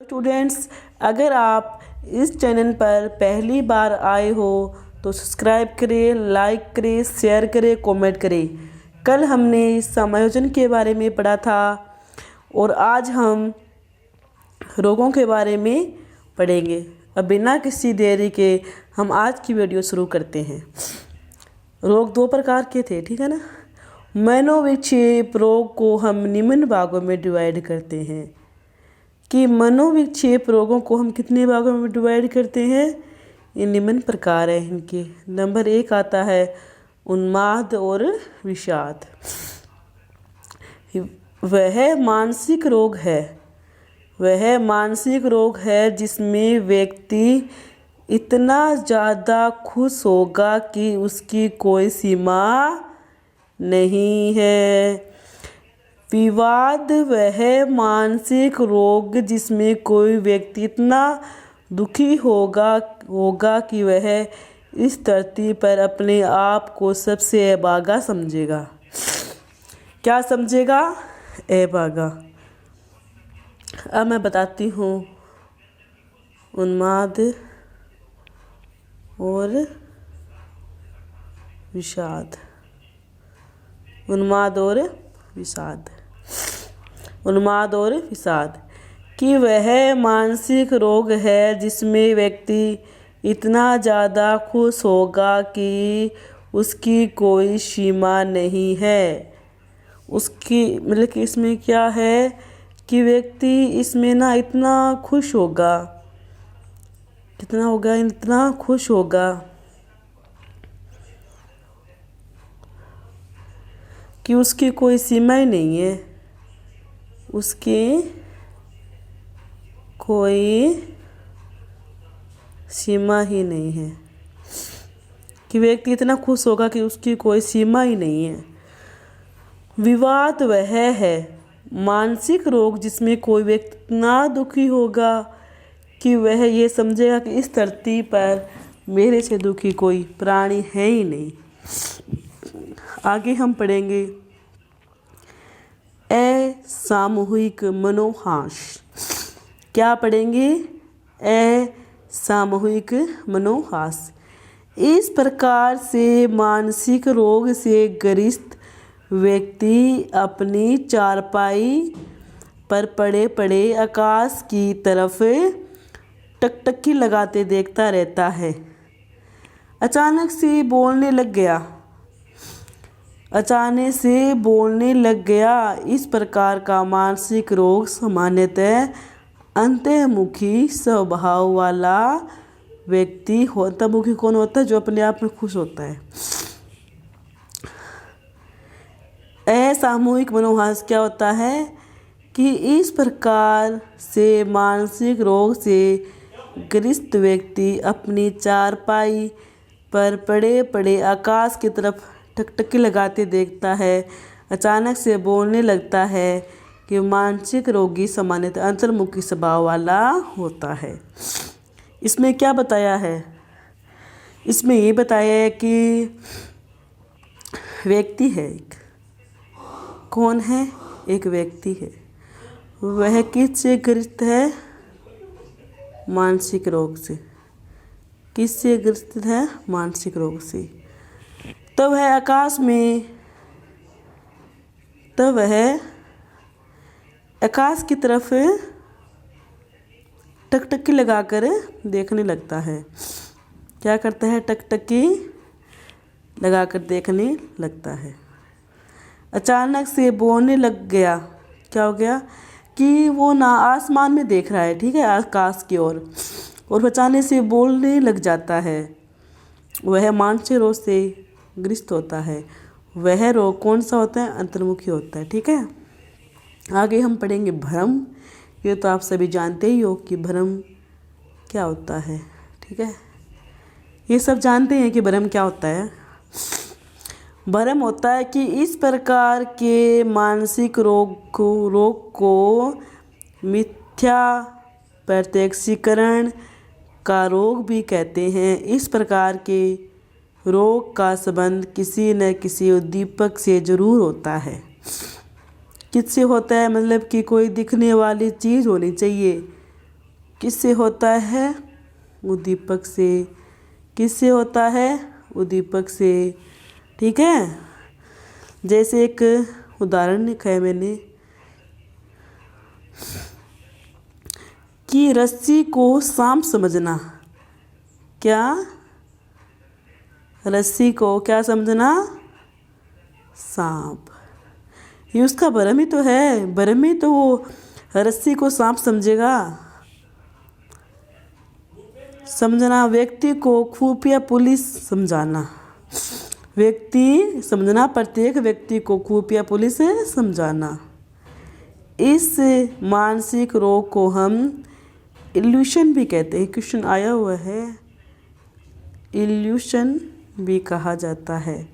Students, अगर आप इस चैनल पर पहली बार आए हो तो सब्सक्राइब करें, लाइक करें, शेयर करें, कमेंट करें। कल हमने समायोजन के बारे में पढ़ा था और आज हम रोगों के बारे में पढ़ेंगे। अब बिना किसी देरी के हम आज की वीडियो शुरू करते हैं। रोग दो प्रकार के थे, ठीक है ना। मनोविक्षेप रोग को हम निम्न भागों में डिवाइड करते हैं कि मनोविक्षेप रोगों को हम कितने भागों में डिवाइड करते हैं। ये निम्न प्रकार है इनके। नंबर 1 आता है उन्माद और विषाद। वह मानसिक रोग है जिसमें व्यक्ति इतना ज़्यादा खुश होगा कि उसकी कोई सीमा नहीं है। विवाद वह मानसिक रोग जिसमें कोई व्यक्ति इतना दुखी होगा कि वह इस धरती पर अपने आप को सबसे अभागा समझेगा। क्या समझेगा? अभागा। अब मैं बताती हूँ उन्माद और विषाद। उन्माद और विषाद कि वह मानसिक रोग है जिसमें व्यक्ति इतना ज़्यादा खुश होगा कि उसकी कोई सीमा नहीं है। उसकी मतलब कि इसमें क्या है कि व्यक्ति इसमें ना इतना खुश होगा, इतना खुश होगा कि उसकी कोई सीमा ही नहीं है। उसकी कोई सीमा ही नहीं है कि व्यक्ति इतना खुश होगा कि उसकी कोई सीमा ही नहीं है। विवाद वह है मानसिक रोग जिसमें कोई व्यक्ति इतना दुखी होगा कि वह ये समझेगा कि इस धरती पर मेरे से दुखी कोई प्राणी है ही नहीं। आगे हम पढ़ेंगे असामूहिक मनोहास। क्या पढ़ेंगे? असामूहिक मनोहास। इस प्रकार से मानसिक रोग से ग्रस्त व्यक्ति अपनी चारपाई पर पड़े पड़े आकाश की तरफ टकटकी लगाते देखता रहता है। अचानक से बोलने लग गया। इस प्रकार का मानसिक रोग सामान्यतः अंतर्मुखी स्वभाव वाला व्यक्ति होता। अंतर्मुखी कौन होता है? जो अपने आप में खुश होता है। असामूहिक मनोहास क्या होता है कि इस प्रकार से मानसिक रोग से ग्रस्त व्यक्ति अपनी चारपाई पर पड़े पड़े आकाश की तरफ टकटकी लगाते देखता है। अचानक से बोलने लगता है कि मानसिक रोगी सामान्यतः अंतर्मुखी स्वभाव वाला होता है। इसमें क्या बताया है? इसमें ये बताया है कि व्यक्ति है, कौन है? एक व्यक्ति है। वह किससे ग्रस्त है? मानसिक रोग से। किससे ग्रस्त है? मानसिक रोग से। तब वह आकाश की तरफ टकटकी लगाकर देखने लगता है। क्या करता है? टकटकी लगाकर देखने लगता है। अचानक से बोलने लग गया। क्या हो गया कि वो ना आसमान में देख रहा है, ठीक है, आकाश की ओर, और अचानक से बोलने लग जाता है। वह मानसिक रोग से ग्रस्त होता है। वह रोग कौन सा होता है? अंतर्मुखी होता है, ठीक है। आगे हम पढ़ेंगे भ्रम। ये तो आप सभी जानते ही हो कि भ्रम क्या होता है, ठीक है। ये सब जानते हैं कि भ्रम क्या होता है। भ्रम होता है कि इस प्रकार के मानसिक रोग को मिथ्या प्रत्यक्षीकरण का रोग भी कहते हैं। इस प्रकार के रोग का संबंध किसी न किसी उद्दीपक से जरूर होता है। किससे होता है? मतलब कि कोई दिखने वाली चीज़ होनी चाहिए किससे होता है? उद्दीपक से। किससे होता है? उद्दीपक से। ठीक है। जैसे एक उदाहरण लिखा है मैंने कि रस्सी को सांप समझना। क्या? रस्सी को क्या समझना? सांप। ये उसका भ्रम ही तो है। भ्रम ही तो वो रस्सी को सांप समझेगा। समझना, व्यक्ति को खुफिया पुलिस समझाना। व्यक्ति समझना, प्रत्येक व्यक्ति को खुफिया पुलिस समझाना। इस मानसिक रोग को हम इल्यूशन भी कहते हैं। क्वेश्चन आया हुआ है, इल्यूशन भी कहा जाता है।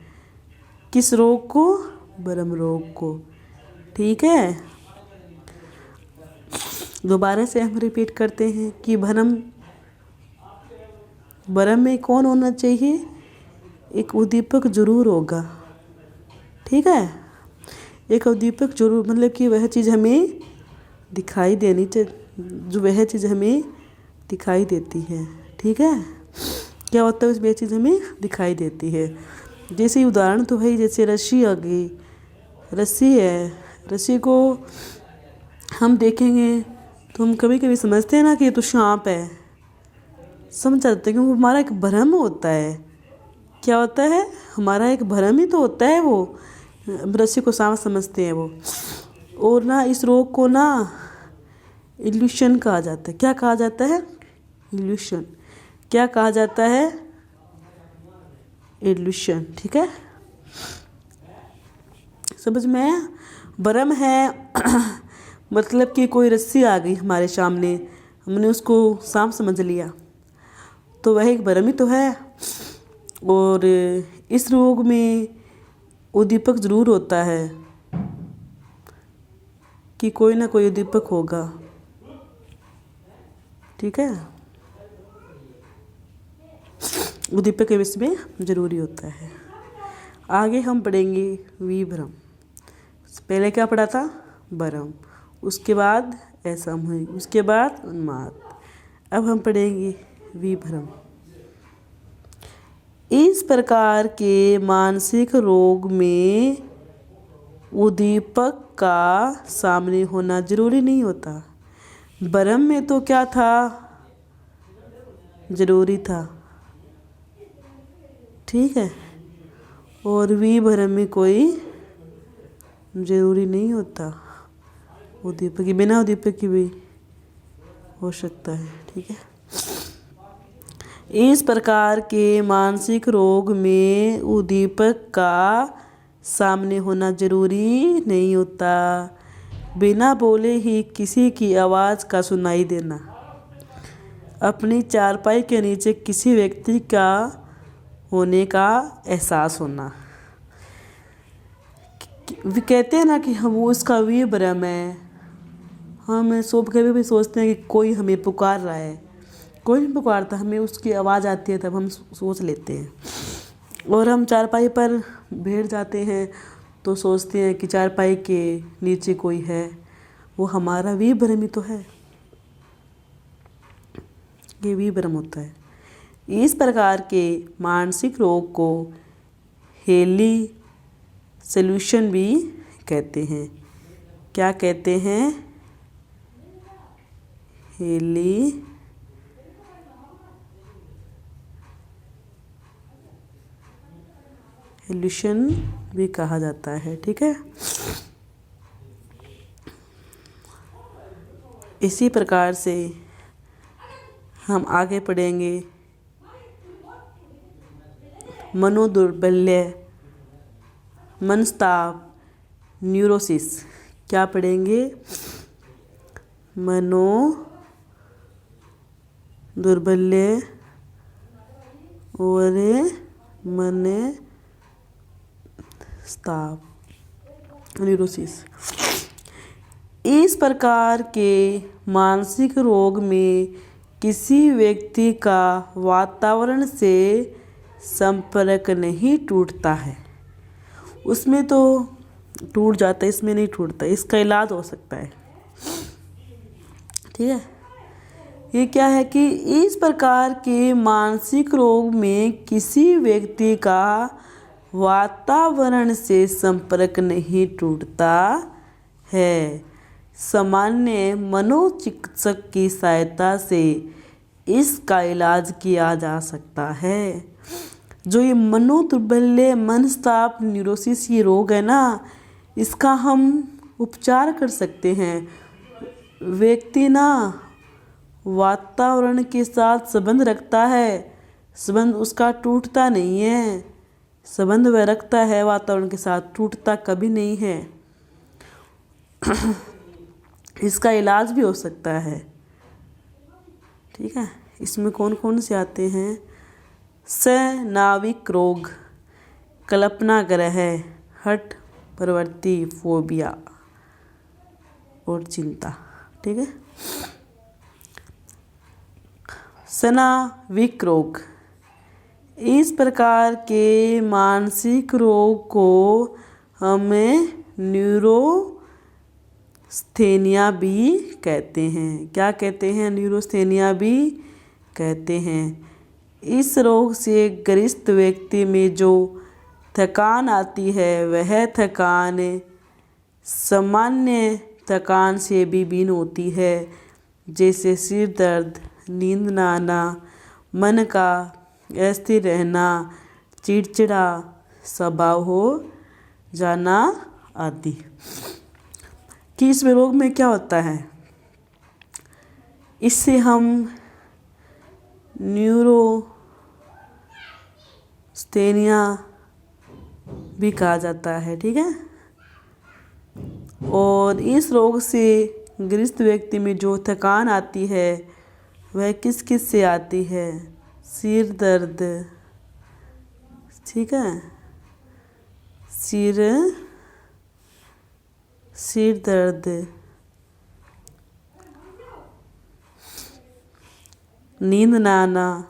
किस रोग को? भ्रम रोग को। ठीक है। दोबारा से हम रिपीट करते हैं कि भ्रम में कौन होना चाहिए? एक उद्दीपक जरूर होगा। ठीक है। एक उद्दीपक जरूर, मतलब कि वह चीज़ हमें दिखाई देनी चाहिए, जो वह चीज़ हमें दिखाई देती है। ठीक है। क्या होता है? उस वह चीज़ हमें दिखाई देती है। जैसे उदाहरण तो है, जैसे रस्सी आ गई। रस्सी है, रस्सी को हम देखेंगे तो हम कभी कभी समझते हैं ना कि ये तो सांप है, समझ जाते हैं, क्योंकि हमारा एक भ्रम होता है। क्या होता है? हमारा एक भ्रम ही तो होता है। वो रस्सी को सांप समझते हैं वो। और ना इस रोग को ना इल्यूशन कहा जाता है। क्या कहा जाता है? इल्यूशन। क्या कहा जाता है? इल्यूशन। ठीक है। समझ में आया? भ्रम है मतलब कि कोई रस्सी आ गई हमारे सामने, हमने उसको सांप समझ लिया, तो वह एक भ्रम ही तो है। और इस रोग में उद्दीपक जरूर होता है कि कोई ना कोई उद्दीपक होगा। ठीक है। उद्दीपक के विषय में जरूरी होता है। आगे हम पढ़ेंगे विभ्रम। पहले क्या पढ़ा था? भ्रम। उसके बाद असमूहिक, उसके बाद उन्माद। अब हम पढ़ेंगे विभ्रम। इस प्रकार के मानसिक रोग में उद्दीपक का सामने होना जरूरी नहीं होता। भ्रम में तो क्या था? जरूरी था। ठीक है। और विभ्रम में कोई जरूरी नहीं होता। उद्दीपक, बिना उद्दीपक की भी हो सकता है। ठीक है। इस प्रकार के मानसिक रोग में उद्दीपक का सामने होना जरूरी नहीं होता। बिना बोले ही किसी की आवाज़ का सुनाई देना, अपनी चारपाई के नीचे किसी व्यक्ति का होने का एहसास होना। कहते हैं ना कि हम उसका विभ्रम है। हम कभी भी सोचते हैं कि कोई हमें पुकार रहा है। कोई नहीं पुकारता, हमें उसकी आवाज़ आती है तब हम सोच लेते हैं। और हम चारपाई पर बैठ जाते हैं तो सोचते हैं कि चारपाई के नीचे कोई है। वो हमारा विभ्रम ही तो है। ये विभ्रम होता है। इस प्रकार के मानसिक रोग को हेली सॉल्यूशन भी कहते हैं। क्या कहते हैं? हेली इल्यूशन भी कहा जाता है। ठीक है। इसी प्रकार से हम आगे पढ़ेंगे मनोदौर्बल्य, मनस्ताप, न्यूरोसिस। क्या पढ़ेंगे? मनोदौर्बल्य और मनस्ताप, न्यूरोसिस। इस प्रकार के मानसिक रोग में किसी व्यक्ति का वातावरण से संपर्क नहीं टूटता है। उसमें तो टूट जाता है, इसमें नहीं टूटता। इसका इलाज हो सकता है। ठीक है। ये क्या है कि इस प्रकार के मानसिक रोग में किसी व्यक्ति का वातावरण से संपर्क नहीं टूटता है। सामान्य मनोचिकित्सक की सहायता से इसका इलाज किया जा सकता है। जो ये मनोदौर्बल्य, मनस्ताप, न्यूरोसिस ये रोग है ना, इसका हम उपचार कर सकते हैं। व्यक्ति ना वातावरण के साथ संबंध रखता है, संबंध उसका टूटता नहीं है। संबंध वह रखता है वातावरण के साथ, टूटता कभी नहीं है। इसका इलाज भी हो सकता है। ठीक है, इसमें कौन कौन से आते हैं? स्नाविक रोग, कल्पना ग्रह, हठ प्रवृत्ति, फोबिया और चिंता। ठीक है, स्नाविक रोग, इस प्रकार के मानसिक रोग को हमें न्यूरोस्थेनिया भी कहते हैं। क्या कहते हैं? न्यूरोस्थेनिया भी कहते हैं। इस रोग से ग्रस्त व्यक्ति में जो थकान आती है वह थकान सामान्य थकान से भी भिन्न होती है, जैसे सिर दर्द, नींद न आना, मन का अस्थिर रहना, चिड़चिड़ा स्वभाव हो जाना आदि। कि इस रोग में क्या होता है? इससे हम न्यूरोस्थेनिया भी कहा जाता है। ठीक है, और इस रोग से ग्रस्त व्यक्ति में जो थकान आती है वह किस किस से आती है? सिर दर्द, ठीक है, सिर दर्द, नींद न आना,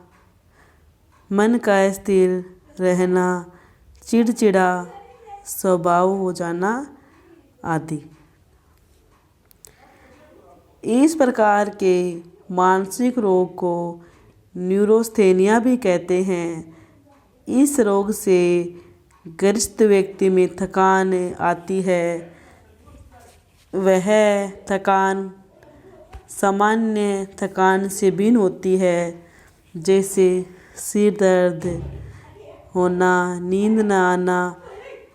मन का स्थिर रहना, चिड़चिड़ा स्वभाव हो जाना आदि। इस प्रकार के मानसिक रोग को न्यूरोस्थेनिया भी कहते हैं। इस रोग से ग्रस्त व्यक्ति में थकान आती है, वह थकान सामान्य थकान से भिन्न होती है, जैसे सिर दर्द होना, नींद न आना,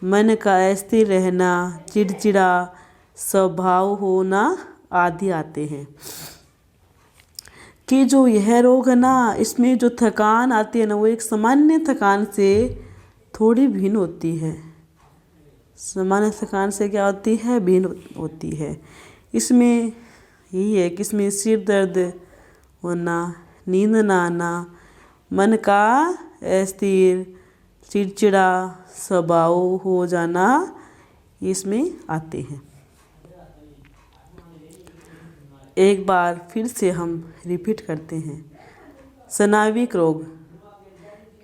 मन का अस्थिर रहना, चिड़चिड़ा स्वभाव होना आदि आते हैं। कि जो यह रोग है ना, इसमें जो थकान आती है ना, वो एक सामान्य थकान से थोड़ी भिन्न होती है। सामान्य थकान से क्या होती है? भिन्न होती है। इसमें यही है कि इसमें सिर दर्द होना, नींद न आना, मन का अस्थिर, चिड़चिड़ा स्वभाव हो जाना, इसमें आते हैं। एक बार फिर से हम रिपीट करते हैं। स्नाविक रोग,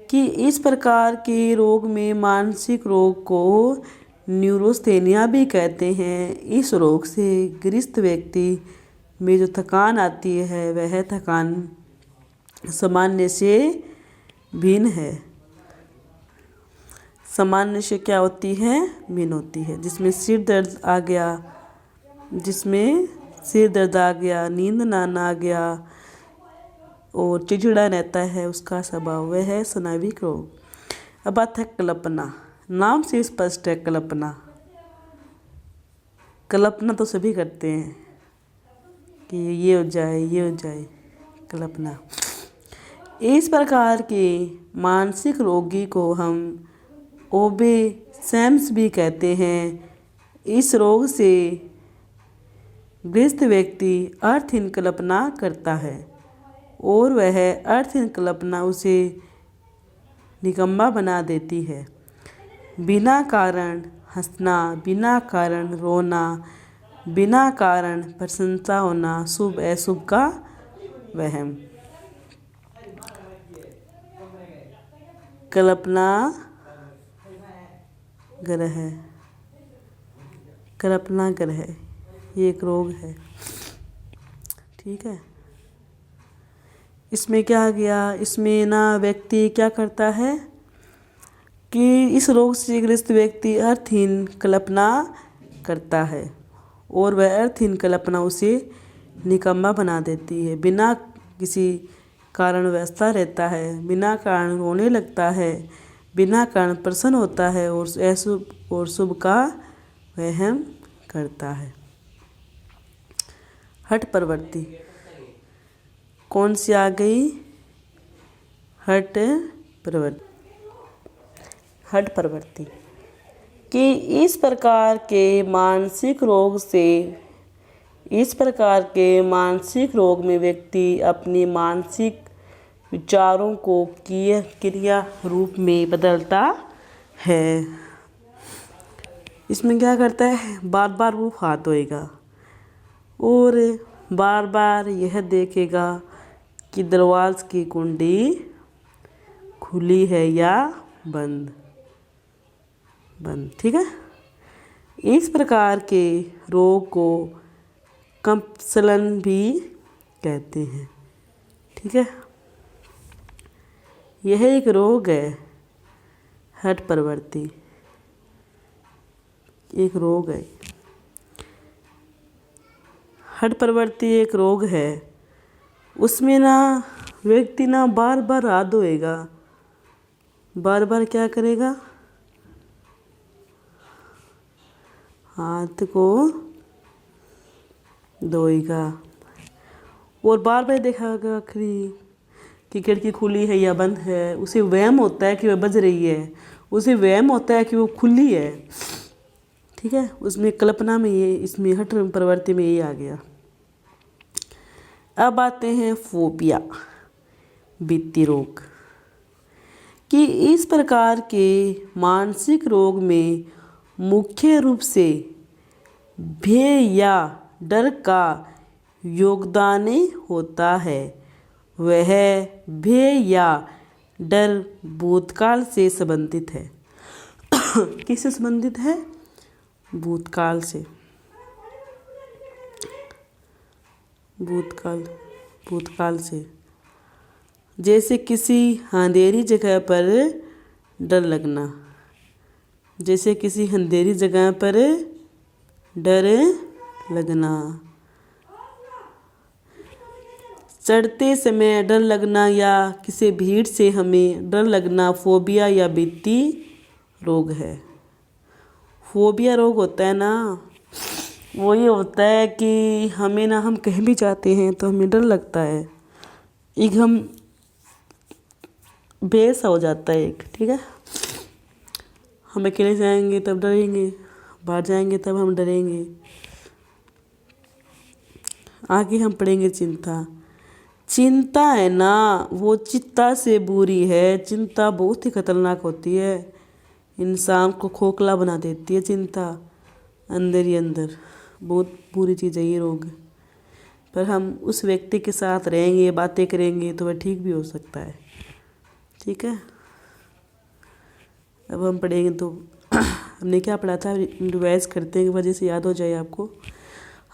कि इस प्रकार के रोग में मानसिक रोग को न्यूरोस्थेनिया भी कहते हैं। इस रोग से ग्रस्त व्यक्ति में जो थकान आती है वह थकान सामान्य से भिन्न है। सामान्य से क्या होती है? भिन्न होती है। जिसमें सिर दर्द आ गया, नींद न आना आ गया और चिड़चिड़ा रहता है, उसका स्वभाव वह है स्नाविक रोग। अब आता है कल्पना। नाम से स्पष्ट है कल्पना। कल्पना तो सभी करते हैं कि ये हो जाए, ये हो जाए, कल्पना। इस प्रकार के मानसिक रोगी को हम ओबेसेम्स भी कहते हैं। इस रोग से ग्रस्त व्यक्ति अर्थहीन कल्पना करता है और वह अर्थहीन कल्पना उसे निकम्मा बना देती है। बिना कारण हंसना, बिना कारण रोना, बिना कारण प्रशंसा होना, शुभ अशुभ का वहम। कल्पना ग्रह ये एक रोग है। ठीक है, इसमें क्या आ गया, इसमें ना व्यक्ति क्या करता है कि इस रोग से ग्रस्त व्यक्ति अर्थहीन कल्पना करता है और वह अर्थहीन कल्पना उसे निकम्मा बना देती है। बिना किसी कारण व्यस्ता रहता है, बिना कारण रोने लगता है, बिना कारण प्रसन्न होता है और अशुभ और शुभ का वहम करता है। हठ प्रवृत्ति कौन सी आ गई? हठ प्रवृत्ति। हठ प्रवृत्ति कि इस प्रकार के मानसिक रोग में व्यक्ति अपनी मानसिक विचारों को क्रिया रूप में बदलता है। इसमें क्या करता है, बार बार वो हाथ धोएगा और बार बार यह देखेगा कि दरवाजे की कुंडी खुली है या बंद। ठीक है। इस प्रकार के रोग को कंपल्सन भी कहते हैं। ठीक है, यह एक रोग है। हठ प्रवृत्ति एक रोग है। हठ प्रवृत्ति एक रोग है। उसमें ना व्यक्ति ना बार बार हाथ धोएगा, बार बार क्या करेगा, हाथ को धोएगा और बार बार देखेगा कि खिड़की खुली है या बंद है। उसे वहम होता है कि वह बज रही है, उसे वहम होता है कि वो खुली है। ठीक है, उसमें कल्पना में ये, इसमें हठ प्रवृत्ति में ये आ गया। अब आते हैं फोबिया, बीती रोग कि इस प्रकार के मानसिक रोग में मुख्य रूप से भय या डर का योगदान होता है। वह भय या डर भूतकाल से संबंधित है। किससे संबंधित है? भूतकाल से। भूतकाल से। जैसे किसी अंधेरी जगह पर डर लगना, जैसे किसी अंधेरी जगह पर डर लगना, चढ़ते समय डर लगना या किसी भीड़ से हमें डर लगना फोबिया या बीती रोग है। फोबिया रोग होता है ना, वो ये होता है कि हमें ना, हम कहीं भी जाते हैं तो हमें डर लगता है, एक हम बेसा हो जाता है एक। ठीक है, हम अकेले जाएंगे तब डरेंगे, बाहर जाएंगे तब हम डरेंगे, आगे हम पड़ेंगे चिंता है ना, वो चित्ता से बुरी है। चिंता बहुत ही खतरनाक होती है, इंसान को खोखला बना देती है चिंता, अंदर ही अंदर बहुत बुरी चीज़ है ये रोग। पर हम उस व्यक्ति के साथ रहेंगे, बातें करेंगे तो वह ठीक भी हो सकता है। ठीक है, अब हम पढ़ेंगे तो हमने क्या पढ़ा था, रिवाइज करते हैं वजह से याद हो जाए आपको।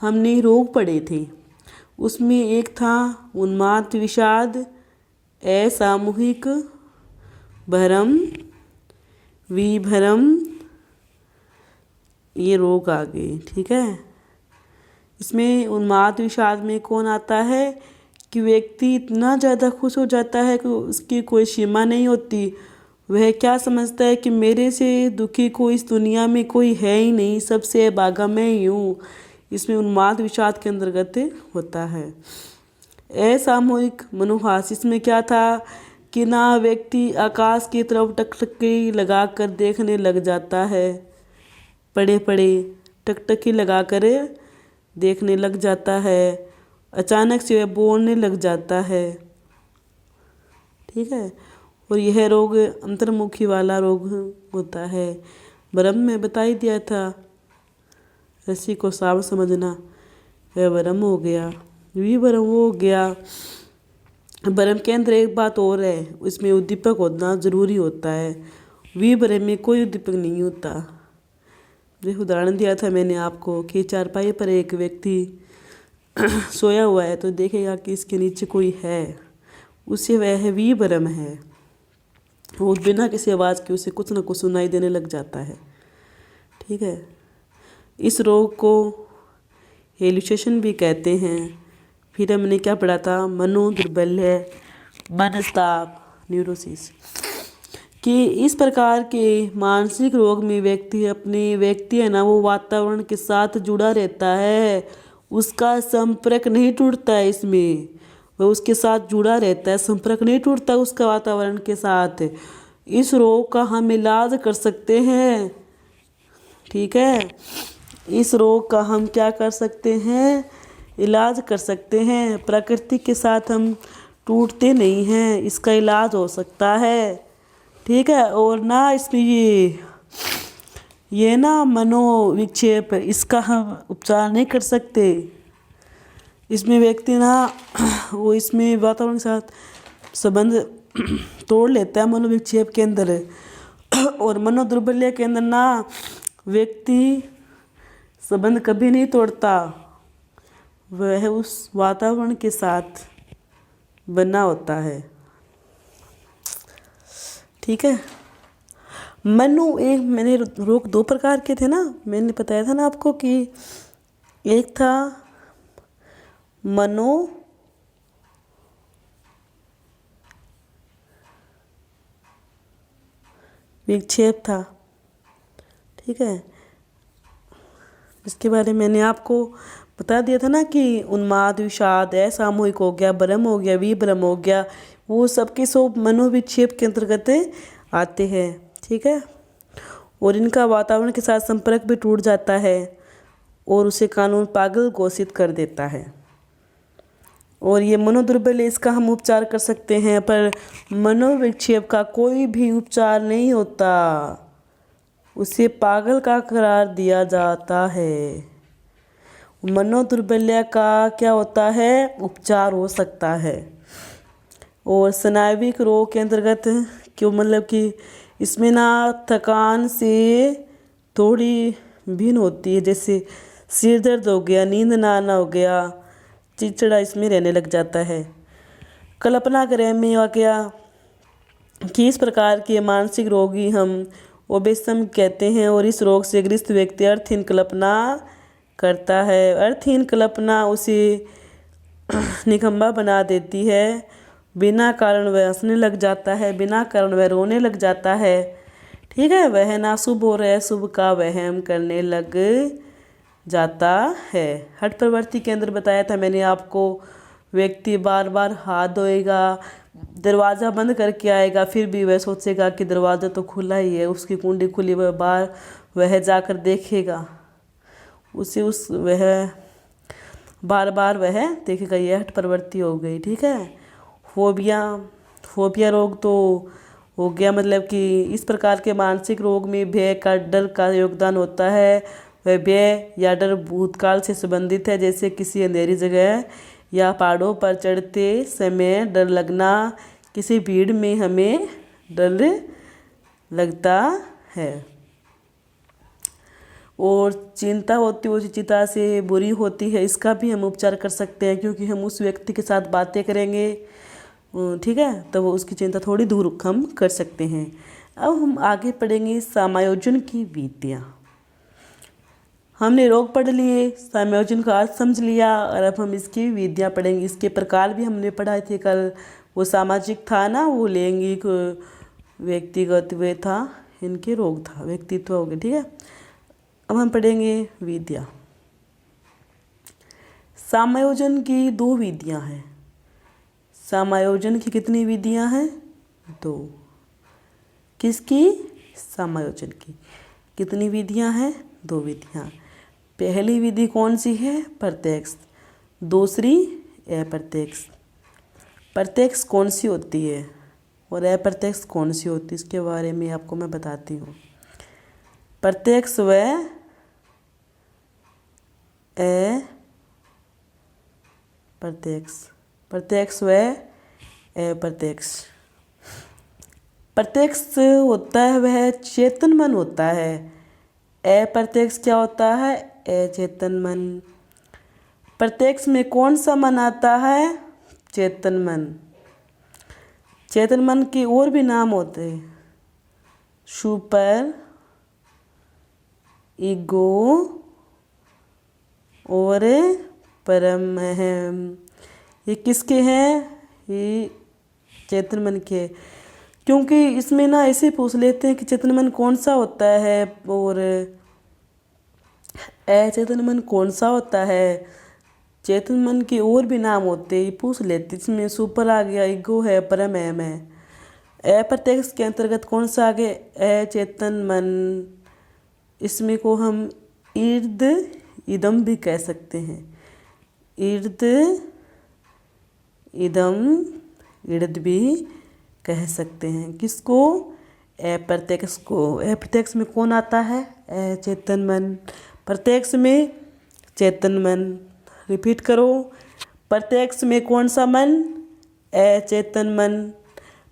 हमने रोग पढ़े थे, उसमें एक था उन्माद विषाद, असामूहिक भ्रम, विभ्रम, ये रोग आ गए। ठीक है, इसमें उन्माद विषाद में कौन आता है कि व्यक्ति इतना ज़्यादा खुश हो जाता है कि उसकी कोई सीमा नहीं होती। वह क्या समझता है कि मेरे से दुखी कोई इस दुनिया में कोई है ही नहीं, सबसे भागा मैं ही हूँ। इसमें उन्माद विषाद के अंतर्गत होता है। असामूहिक मनोहास, इसमें क्या था कि ना व्यक्ति आकाश की तरफ टकटकी लगाकर देखने लग जाता है, पड़े पड़े टकटकी लगाकर देखने लग जाता है, अचानक से वह बोलने लग जाता है। ठीक है, और यह रोग अंतर्मुखी वाला रोग होता है। भ्रम में बता ही दिया था, रस्सी को सांप समझना, वह भ्रम हो गया। विभ्रम हो गया। भ्रम के अंदर एक बात और है, उसमें उद्दीपक होना जरूरी होता है। विभ्रम में कोई उद्दीपक नहीं होता। जो उदाहरण दिया था मैंने आपको कि चारपाई पर एक व्यक्ति सोया हुआ है तो देखेगा कि इसके नीचे कोई है, उसे वह भी भ्रम है। वो बिना किसी आवाज़ के उसे कुछ न कुछ सुनाई देने लग जाता है। ठीक है, इस रोग को हेलुसिनेशन भी कहते हैं। फिर हमने क्या पढ़ा था, मनोदुर्बल्य, मनस्ताप, न्यूरोसिस, कि इस प्रकार के मानसिक रोग में व्यक्ति है ना, वो वातावरण के साथ जुड़ा रहता है, उसका संपर्क नहीं टूटता है। इसमें वह उसके साथ जुड़ा रहता है, संपर्क नहीं टूटता उसका वातावरण के साथ। इस रोग का हम इलाज कर सकते हैं। ठीक है, इस रोग का हम क्या कर सकते हैं, इलाज कर सकते हैं। प्रकृति के साथ हम टूटते नहीं हैं, इसका इलाज हो सकता है। ठीक है, और ना इसमें ये ना मनोविक्षेप, इसका हम उपचार नहीं कर सकते। इसमें व्यक्ति ना वो इसमें वातावरण के साथ संबंध तोड़ लेता है मनोविक्षेप के अंदर। और मनोदुर्बल्य के अंदर ना व्यक्ति संबंध कभी नहीं तोड़ता, वह उस वातावरण के साथ बना होता है। ठीक है, मैंने रोग दो प्रकार के थे ना, मैंने बताया था ना आपको कि एक था मनो विक्षेप था। ठीक है, इसके बारे में मैंने आपको बता दिया था ना कि उन्माद, विषाद, असामूहिक हो गया, भ्रम हो गया, विभ्रम हो गया, वो सबके सब मनोविक्षेप के अंतर्गत आते हैं। ठीक है, और इनका वातावरण के साथ संपर्क भी टूट जाता है और उसे कानून पागल घोषित कर देता है। और ये मनोदुर्बल्य, इसका हम उपचार कर सकते हैं, पर मनोविक्षेप का कोई भी उपचार नहीं होता, उसे पागल का करार दिया जाता है। मनोदुर्बल्य का क्या होता है, उपचार हो सकता है। और स्नायुविक रोग के अंतर्गत क्यों, मतलब कि इसमें ना थकान से थोड़ी भिन्न होती है, जैसे सिर दर्द हो गया, नींद ना आना हो गया, चिड़चिड़ा इसमें रहने लग जाता है। कल्पना करें में आ गया कि इस प्रकार के मानसिक रोगी हम ओबेसम कहते हैं। और इस रोग से ग्रस्त व्यक्ति अर्थहीन कल्पना करता है। अर्थहीन कल्पना उसे निकम्मा बना देती है। बिना कारण वह हंसने लग जाता है, बिना कारण वह रोने लग जाता है। ठीक है, वह ना शुभ और अशुभ का वहम करने लग जाता है। हठ प्रवृत्ति के अंदर बताया था मैंने आपको, व्यक्ति बार बार हाथ धोएगा, दरवाज़ा बंद करके आएगा, फिर भी वह सोचेगा कि दरवाज़ा तो खुला ही है, उसकी कुंडी खुली, वह जाकर देखेगा, वह बार बार वह देखेगा। यह हठ प्रवृत्ति हो गई। ठीक है, फोबिया रोग तो हो गया, मतलब कि इस प्रकार के मानसिक रोग में भय का, डर का योगदान होता है। वह भय या डर भूतकाल से संबंधित है, जैसे किसी अंधेरी जगह या पहाड़ों पर चढ़ते समय डर लगना, किसी भीड़ में हमें डर लगता है। और चिंता होती है, चिंता से बुरी होती है, इसका भी हम उपचार कर सकते हैं, क्योंकि हम उस व्यक्ति के साथ बातें करेंगे। ठीक है, तो वो उसकी चिंता थोड़ी दूर हम कर सकते हैं। अब हम आगे पढ़ेंगे समायोजन की विधियाँ। हमने रोग पढ़ लिए, समायोजन का अर्थ समझ लिया, और अब हम इसकी विधियाँ पढ़ेंगे। इसके प्रकार भी हमने पढ़ाए थे कल। वो सामाजिक था ना, वो लैंगिक, व्यक्तिगत वे था, इनके रोग था, व्यक्तित्व हो गए। ठीक है, अब हम पढ़ेंगे विधियाँ। समायोजन की 2 विधियाँ हैं। समायोजन की कितनी विधियाँ हैं? 2। किसकी? समायोजन की। कितनी विधियाँ हैं? 2 विधियाँ। पहली विधि कौन सी है? प्रत्यक्ष। दूसरी अप्रत्यक्ष। प्रत्यक्ष कौन सी होती है और अप्रत्यक्ष कौन सी होती है, इसके बारे में आपको मैं बताती हूँ। प्रत्यक्ष व अप्रत्यक्ष, प्रत्यक्ष व अप्रत्यक्ष। प्रत्यक्ष होता है वह चेतन मन होता है। अप्रत्यक्ष क्या होता है? अचेतन मन। प्रत्यक्ष में कौन सा मन आता है? चेतन मन। चेतन मन के और भी नाम होते हैं, सुपर, ईगो और परमहम। ये किसके हैं? ये चेतन मन के। क्योंकि इसमें ना ऐसे पूछ लेते हैं कि चेतन मन कौन सा होता है और अचेतन मन कौन सा होता है। चेतन मन के और भी नाम होते हैं, ये पूछ लेते। इसमें सुपर आ गया, ईगो है, परमहम है। अप्रत्यक्ष के अंतर्गत कौन सा आ गया? अचेतन मन। इसमें को हम इर्द इदम भी कह सकते हैं। इर्द इदम, इर्द भी कह सकते हैं। किसको? अप्रत्यक्ष को। अप्रत्यक्ष में कौन आता है? अचेतन मन। प्रत्यक्ष में चेतन मन। रिपीट करो, प्रत्यक्ष में कौन सा मन? अचेतन मन।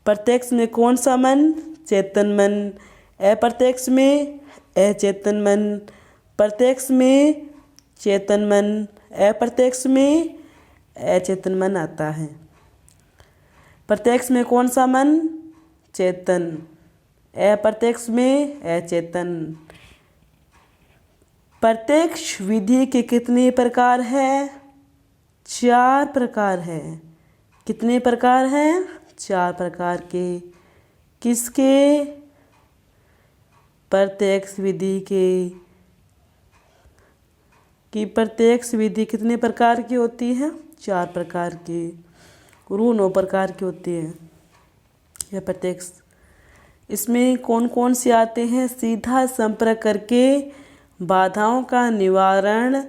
प्रत्यक्ष में कौन सा मन? चेतन मन। अप्रत्यक्ष में अचेतन मन। प्रत्यक्ष में चेतन मन। अप्रत्यक्ष में अचेतन मन आता है। प्रत्यक्ष में कौन सा मन? चेतन। अप्रत्यक्ष में अचेतन। प्रत्यक्ष विधि के कितने प्रकार हैं? 4 प्रकार है। कितने प्रकार हैं? 4 प्रकार के। किसके? प्रत्यक्ष विधि के। कि प्रत्यक्ष विधि कितने प्रकार की होती है? 4 प्रकार की। 9 प्रकार की होती है यह प्रत्यक्ष। इसमें कौन कौन से आते हैं? सीधा संपर्क करके बाधाओं का निवारण,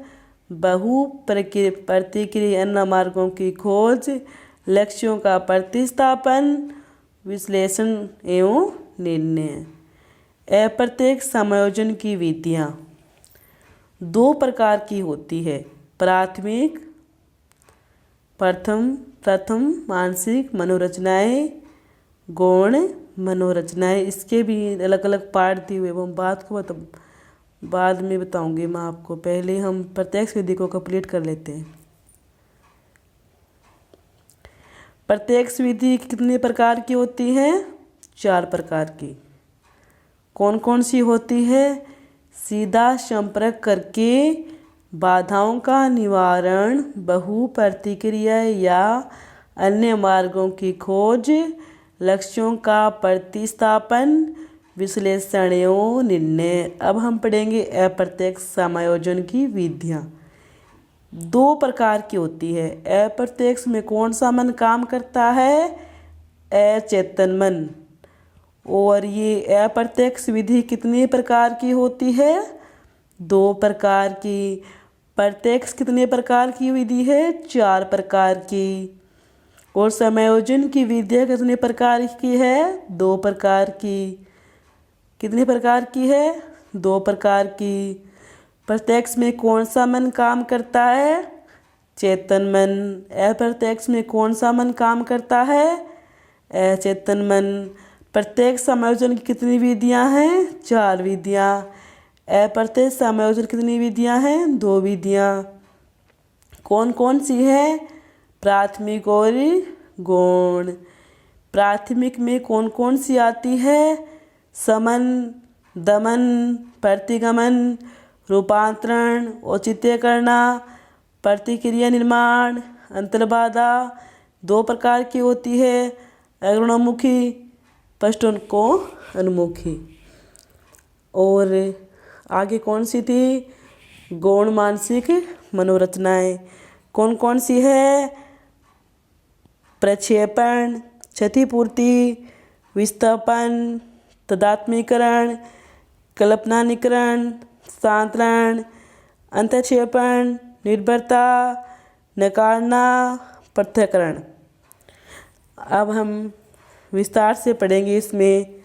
बहु प्रतिक्रिया मार्गों की खोज, लक्ष्यों का प्रतिस्थापन, विश्लेषण एवं निर्णय। अप्रत्यक्ष समायोजन की विधियाँ 2 प्रकार की होती है। प्राथमिक, प्रथम मानसिक मनोरचनाएं, गौण मनोरचनाएं। इसके भी अलग अलग पार्ट दिए हुए, हम बात को बाद में बताऊंगी मैं आपको। पहले हम प्रत्यक्ष विधि को कंप्लीट कर लेते हैं। प्रत्यक्ष विधि कितने प्रकार की होती है? 4 प्रकार की। कौन कौन सी होती है? सीधा संपर्क करके बाधाओं का निवारण, बहु प्रतिक्रिया या अन्य मार्गों की खोज, लक्ष्यों का प्रतिस्थापन, विश्लेषण एवं निर्णय। अब हम पढ़ेंगे अप्रत्यक्ष समायोजन की विधियाँ। 2 प्रकार की होती है। अप्रत्यक्ष में कौन सा मन काम करता है? अचेतन मन। और ये अप्रत्यक्ष विधि कितने प्रकार की होती है? 2 प्रकार की। प्रत्यक्ष कितने प्रकार की विधि है? 4 प्रकार की। और समायोजन की विधियाँ कितने प्रकार की है? 2 प्रकार की। कितने प्रकार की है? 2 प्रकार की। प्रत्यक्ष में कौन सा मन काम करता है? चेतन मन। अप्रत्यक्ष में कौन सा मन काम करता है? अचेतन मन। प्रत्यक्ष समायोजन की कितनी विधियाँ हैं? 4 विधियाँ। अप्रत्यक्ष समायोजन कितनी विधियाँ हैं? 2 विधियाँ। कौन कौन सी है? प्राथमिक और गौण। प्राथमिक में कौन कौन सी आती है? समन, दमन, प्रतिगमन, रूपांतरण, औचित्य करना, प्रतिक्रिया निर्माण, अंतर्बाधा। 2 प्रकार की होती है, अग्रणोमुखी, पृष्ठोन्मुखी अनुमुखी। और आगे कौन सी थी? गौण मानसिक मनोरचनाएं। कौन कौन सी है? प्रक्षेपण, क्षतिपूर्ति, विस्थापन, तदात्मीकरण, कल्पनानीकरण, सांत्वरण, अंतक्षेपण, निर्भरता, नकारना, पृथक्करण। अब हम विस्तार से पढ़ेंगे। इसमें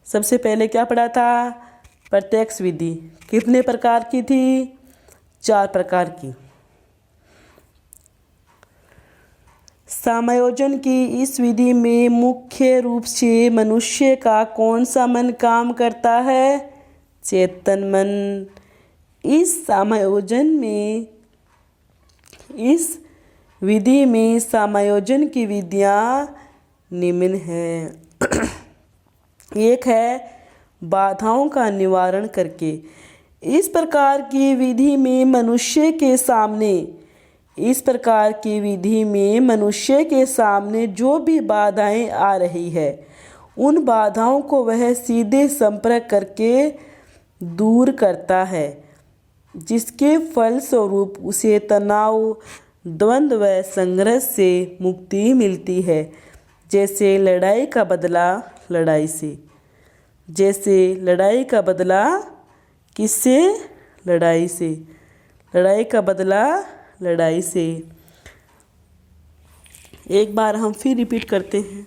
सबसे पहले क्या पढ़ा था? प्रत्यक्ष विधि कितने प्रकार की थी? 4 प्रकार की। समायोजन की इस विधि में मुख्य रूप से मनुष्य का कौन सा मन काम करता है? चेतन मन। इस समायोजन में, इस विधि में समायोजन की विधियाँ निम्न है। एक है बाधाओं का निवारण करके। इस प्रकार की विधि में मनुष्य के सामने जो भी बाधाएं आ रही है उन बाधाओं को वह सीधे संपर्क करके दूर करता है, जिसके फलस्वरूप उसे तनाव, द्वंद्व व संघर्ष से मुक्ति मिलती है। जैसे लड़ाई का बदला लड़ाई से। किससे? लड़ाई से। लड़ाई का बदला लड़ाई से। एक बार हम फिर रिपीट करते हैं।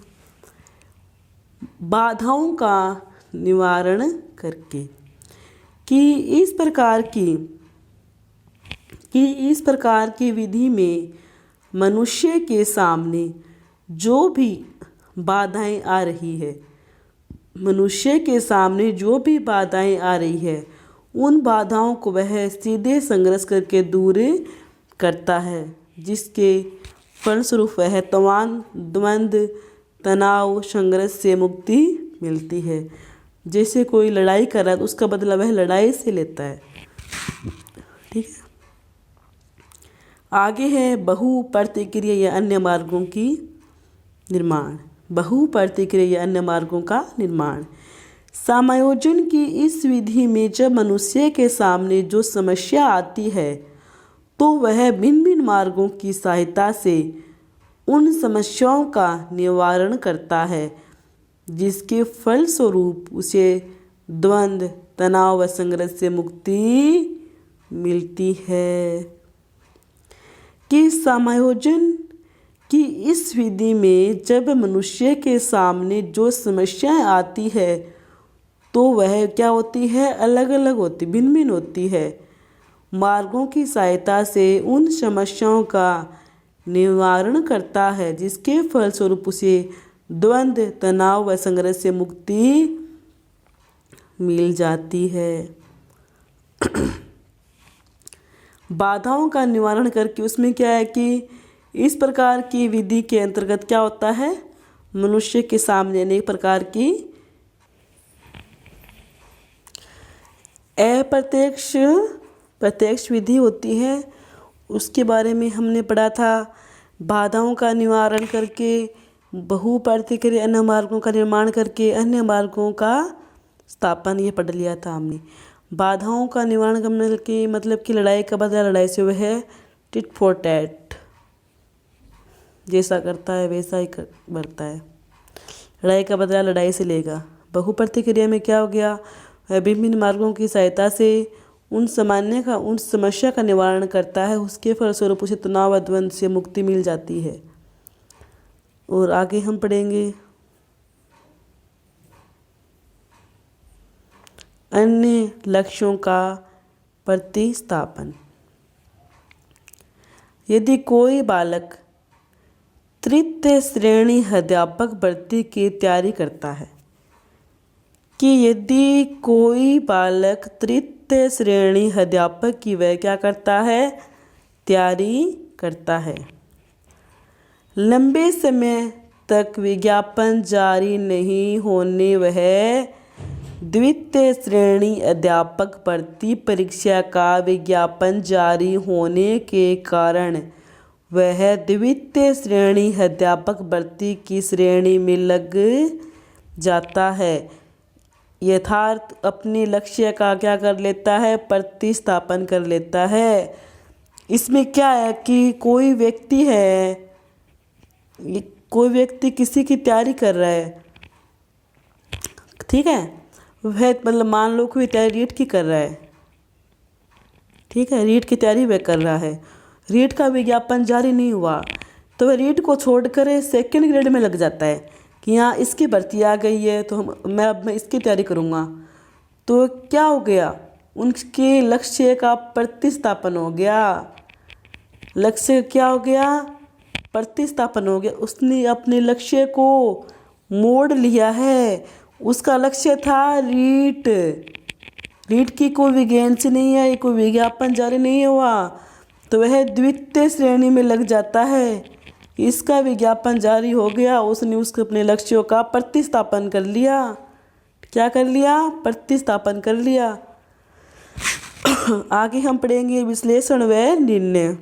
बाधाओं का निवारण करके। कि इस प्रकार की विधि में मनुष्य के सामने जो भी बाधाएं आ रही है उन बाधाओं को वह सीधे संघर्ष करके दूर करता है, जिसके फलस्वरूप वह द्वंद्व, तनाव, संघर्ष से मुक्ति मिलती है। जैसे कोई लड़ाई कर रहा है तो उसका बदला वह लड़ाई से लेता है। ठीक है। आगे है बहु प्रतिक्रिया या अन्य मार्गों का निर्माण। समायोजन की इस विधि में जब मनुष्य के सामने जो समस्या आती है तो वह भिन्न भिन्न मार्गों की सहायता से उन समस्याओं का निवारण करता है, जिसके फलस्वरूप उसे द्वंद्व, तनाव व संघर्ष से मुक्ति मिलती है। कि समायोजन की इस विधि में जब मनुष्य के सामने जो समस्याएं आती है तो वह क्या होती है? अलग अलग होती, भिन्न भिन्न होती है। मार्गों की सहायता से उन समस्याओं का निवारण करता है, जिसके फलस्वरूप उसे द्वंद्व, तनाव व संघर्ष से मुक्ति मिल जाती है। बाधाओं का निवारण करके उसमें क्या है कि इस प्रकार की विधि के अंतर्गत क्या होता है? मनुष्य के सामने अनेक प्रकार की प्रत्यक्ष विधि होती है। उसके बारे में हमने पढ़ा था। बाधाओं का निवारण करके, बहु प्रतिक्रिया अन्य मार्गों का निर्माण करके, अन्य मार्गों का स्थापन, ये पढ़ लिया था हमने। बाधाओं का निवारण करने के मतलब कि लड़ाई का बदला लड़ाई से, वह टिट फॉर टैट, जैसा करता है वैसा ही बढ़ता है। लड़ाई का बदला लड़ाई से लेगा। बहु प्रतिक्रिया में क्या हो गया? वह विभिन्न मार्गों की सहायता से उन समस्या का निवारण करता है, उसके फलस्वरूप उसे तनाव व द्वंद्व से मुक्ति मिल जाती है। और आगे हम पढ़ेंगे अन्य लक्ष्यों का प्रतिस्थापन। यदि कोई बालक तृतीय श्रेणी अध्यापक भर्ती की तैयारी करता है, तृतीय श्रेणी अध्यापक की वह क्या करता है? तैयारी करता है। लंबे समय तक विज्ञापन जारी नहीं होने वह द्वितीय श्रेणी अध्यापक भर्ती परीक्षा का विज्ञापन जारी होने के कारण वह द्वितीय श्रेणी अध्यापक भर्ती की श्रेणी में लग जाता है। यथार्थ अपने लक्ष्य का क्या कर लेता है? प्रतिस्थापन कर लेता है। इसमें क्या है कि कोई व्यक्ति किसी की तैयारी कर रहा है, ठीक है, वह मतलब मान लो कि तैयारी रीट की कर रहा है, ठीक है, रीट की तैयारी वह कर रहा है। रीट का विज्ञापन जारी नहीं हुआ तो वह रीट को छोड़कर सेकंड ग्रेड में लग जाता है कि यहाँ इसकी भर्ती आ गई है तो मैं इसकी तैयारी करूँगा। तो क्या हो गया? उनके लक्ष्य का प्रतिस्थापन हो गया। लक्ष्य क्या हो गया? प्रतिस्थापन हो गया। उसने अपने लक्ष्य को मोड़ लिया है। उसका लक्ष्य था रीट की कोई वैकेंसी नहीं है, कोई विज्ञापन जारी नहीं हुआ तो वह द्वितीय श्रेणी में लग जाता है। इसका विज्ञापन जारी हो गया। उसने उसके अपने लक्ष्यों का प्रतिस्थापन कर लिया। क्या कर लिया? प्रतिस्थापन कर लिया। आगे हम पढ़ेंगे विश्लेषण व निर्णय।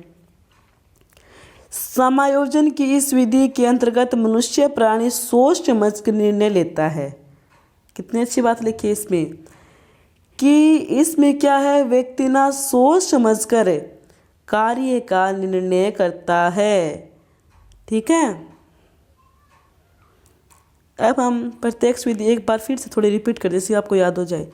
समायोजन की इस विधि के अंतर्गत मनुष्य प्राणी सोच समझ कर निर्णय लेता है। कितनी अच्छी बात लिखी है इसमें कि इसमें क्या है, व्यक्ति ना सोच समझ कर कार्य का निर्णय करता है। ठीक है, अब हम प्रत्यक्ष विधि एक बार फिर से थोड़ी रिपीट कर जैसे आपको याद हो जाए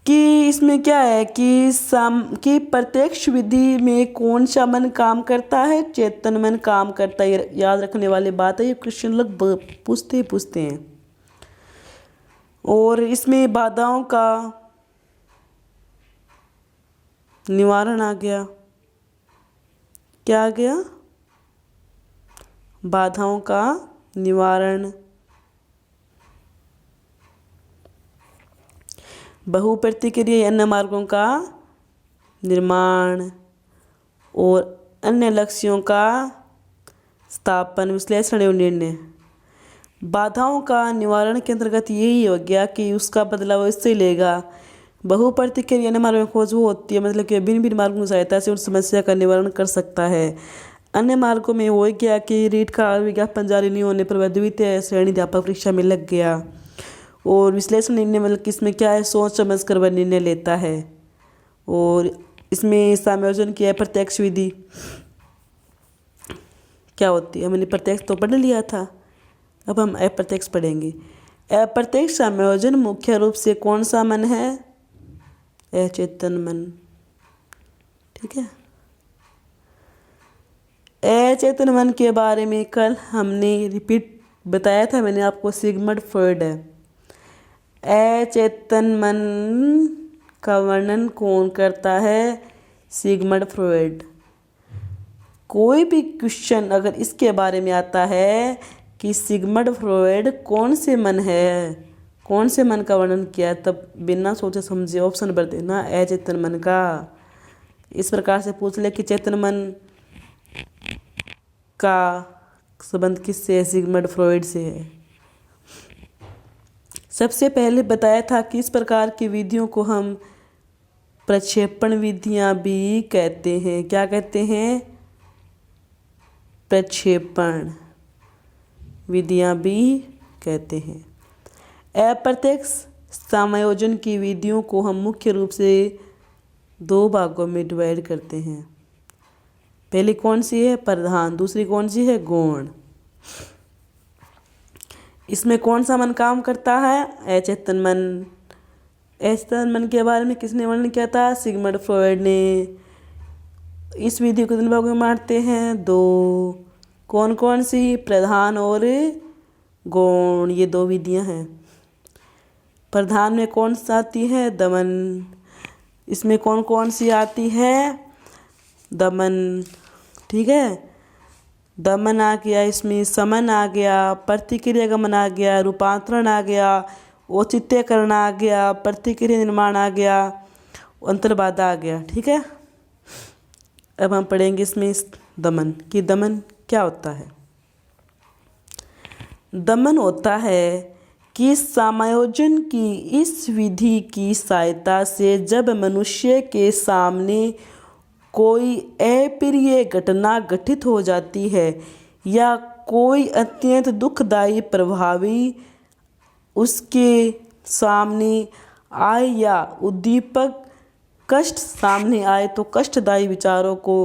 कि इसमें क्या है कि प्रत्यक्ष विधि में कौन सा मन काम करता है? चेतन मन काम करता है। याद रखने वाली बात है, ये क्वेश्चन लोग पूछते हैं। और इसमें बाधाओं का निवारण आ गया। क्या आ गया? बाधाओं का निवारण। बहुप्रतिक्रिया अन्य मार्गों का निर्माण और अन्य लक्ष्यों का स्थापन, विश्लेषण एवं निर्णय। बाधाओं का निवारण के अंतर्गत यही हो गया कि उसका बदलाव इससे लेगा। बहुप्रतिक्रिया अन्य मार्गों में खोज वो होती है, मतलब कि भिन्न भिन्न मार्गों की सहायता से उस समस्या का निवारण कर सकता है। अन्य मार्गों में वो गया कि रीट का विज्ञापन जारी नहीं होने पर वह द्वितीय श्रेणी अध्यापक परीक्षा में लग गया। और विश्लेषण निर्णय मतलब कि इसमें क्या है, सोच समझ कर वह निर्णय लेता है। और इसमें समायोजन की अप्रत्यक्ष विधि क्या होती है? हमने प्रत्यक्ष तो पढ़ लिया था, अब हम अप्रत्यक्ष पढ़ेंगे। अप्रत्यक्ष समायोजन मुख्य रूप से कौन सा मन है? अचेतन मन। ठीक है, अचेतन मन के बारे में कल हमने रिपीट बताया था, मैंने आपको सिगमंड फ्रॉइड है। अचेतन मन का वर्णन कौन करता है? Sigmund Freud. कोई भी क्वेश्चन अगर इसके बारे में आता है कि सिगमंड फ्रॉइड कौन से मन है, कौन से मन का वर्णन किया है, तब बिना सोचे समझे ऑप्शन भर देना अचेतन मन का। इस प्रकार से पूछ ले कि चेतन मन का संबंध किससे है? सिगमंड फ्रॉइड से है। सबसे पहले बताया था कि इस प्रकार की विधियों को हम प्रक्षेपण विधियां भी कहते हैं। क्या कहते हैं? प्रक्षेपण विधियां भी कहते हैं। अप्रत्यक्ष समायोजन की विधियों को हम मुख्य रूप से दो भागों में डिवाइड करते हैं। पहली कौन सी है? प्रधान। दूसरी कौन सी है? गौण। इसमें कौन सा मन काम करता है? अचेतन मन। अचेतन मन के बारे में किसने वर्णन किया था? सिगमंड फ्रॉइड ने। इस विधि को कितने भागों में बांटते हैं? दो। कौन कौन सी? प्रधान और गौण, ये दो विधियां हैं। प्रधान में कौन सा आती है? दमन। इसमें कौन कौन सी आती है? दमन। ठीक है, दमन आ गया, इसमें समन आ गया, प्रतिक्रिया गमन आ गया, रूपांतरण आ गया, औचित्यकरण आ गया, प्रतिक्रिया निर्माण आ गया, अंतर्बाधा आ गया। ठीक है, अब हम पढ़ेंगे इसमें दमन कि दमन क्या होता है। दमन होता है कि समायोजन की इस विधि की सहायता से जब मनुष्य के सामने कोई अप्रिय घटना घटित हो जाती है या कोई अत्यंत दुखदायी प्रभावी उसके सामने आए या उद्दीपक कष्ट सामने आए तो कष्टदायी विचारों को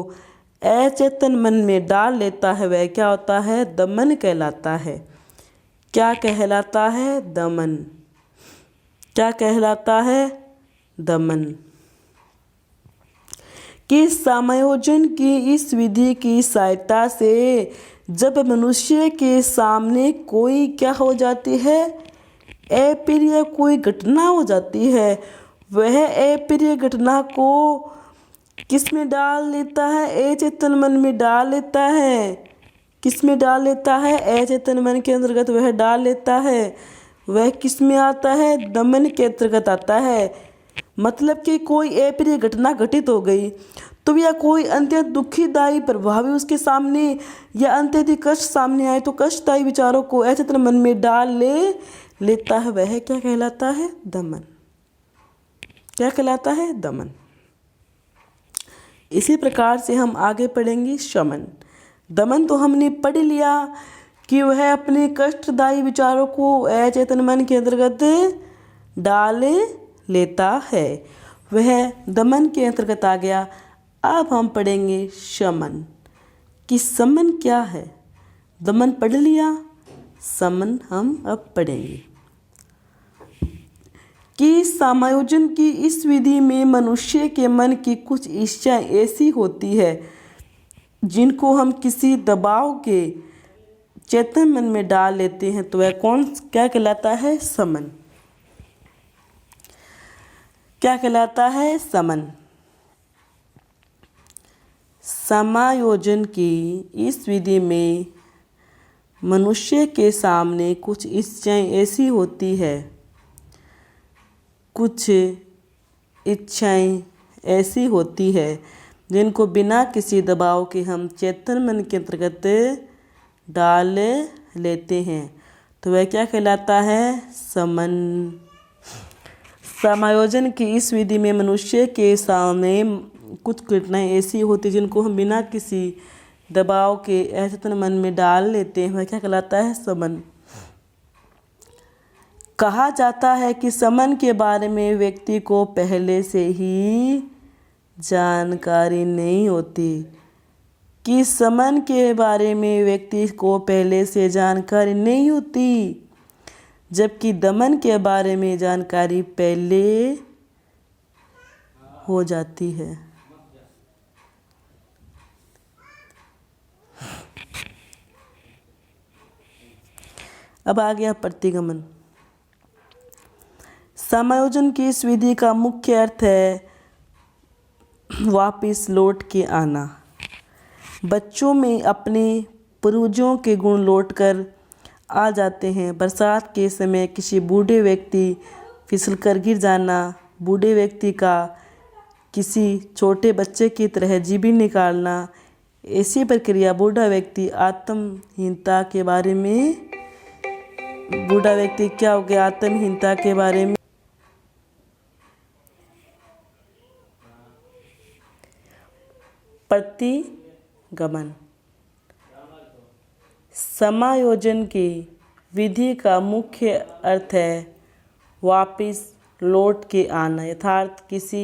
अचेतन मन में डाल लेता है, वह क्या होता है? दमन कहलाता है। क्या कहलाता है? दमन। क्या कहलाता है? दमन। कि समायोजन की इस विधि की सहायता से जब मनुष्य के सामने कोई क्या हो जाती है? अप्रिय कोई घटना हो जाती है, वह अप्रिय घटना को किस में डाल लेता है? अचेतन मन में डाल लेता है। किस में डाल लेता है? अचेतन मन के अंतर्गत वह डाल लेता है। वह किस में आता है? दमन के अंतर्गत आता है। मतलब कि कोई अप्रिय घटना घटित हो गई तो या कोई अत्यंत दुखीदायी प्रभावी उसके सामने या अत्यधिक कष्ट सामने आए तो कष्टदायी विचारों को अचेतन मन में डाल लेता है, वह क्या कहलाता है? दमन। क्या कहलाता है? दमन। इसी प्रकार से हम आगे पढ़ेंगे शमन। दमन तो हमने पढ़ लिया कि वह अपने कष्टदायी विचारों को अचेतन मन के अंतर्गत डाल लेता है, वह दमन के अंतर्गत आ गया। अब हम पढ़ेंगे शमन कि शमन क्या है। दमन पढ़ लिया, शमन हम अब पढ़ेंगे कि समायोजन की इस विधि में मनुष्य के मन की कुछ इच्छाएं ऐसी होती है जिनको हम किसी दबाव के चेतन मन में डाल लेते हैं, तो वह क्या कहलाता है? शमन। क्या कहलाता है? शमन। समायोजन की इस विधि में मनुष्य के सामने कुछ इच्छाएं ऐसी होती है, कुछ इच्छाएं ऐसी होती है जिनको बिना किसी दबाव के हम चेतन मन के अंतर्गत डाल लेते हैं, तो वह क्या कहलाता है? शमन। समायोजन की इस विधि में मनुष्य के सामने कुछ घटनाएं ऐसी होती जिनको हम बिना किसी दबाव के अचेतन मन में डाल लेते हैं, वह क्या कहलाता है? शमन। कहा जाता है कि शमन के बारे में व्यक्ति को पहले से ही जानकारी नहीं होती, कि शमन के बारे में व्यक्ति को पहले से जानकारी नहीं होती, जबकि दमन के बारे में जानकारी पहले हो जाती है। अब आ गया प्रतिगमन। समायोजन की इस विधि का मुख्य अर्थ है वापिस लौट के आना। बच्चों में अपने पूर्वजों के गुण लौट कर आ जाते हैं। बरसात के समय किसी बूढ़े व्यक्ति फिसलकर गिर जाना, बूढ़े व्यक्ति का किसी छोटे बच्चे की तरह जीभी निकालना, ऐसी प्रक्रिया बूढ़ा व्यक्ति आत्महीनता के बारे में बूढ़ा व्यक्ति क्या हो गया? आत्महीनता के बारे में प्रतिगमन। समायोजन की विधि का मुख्य अर्थ है वापिस लौट के आना, यथार्थ किसी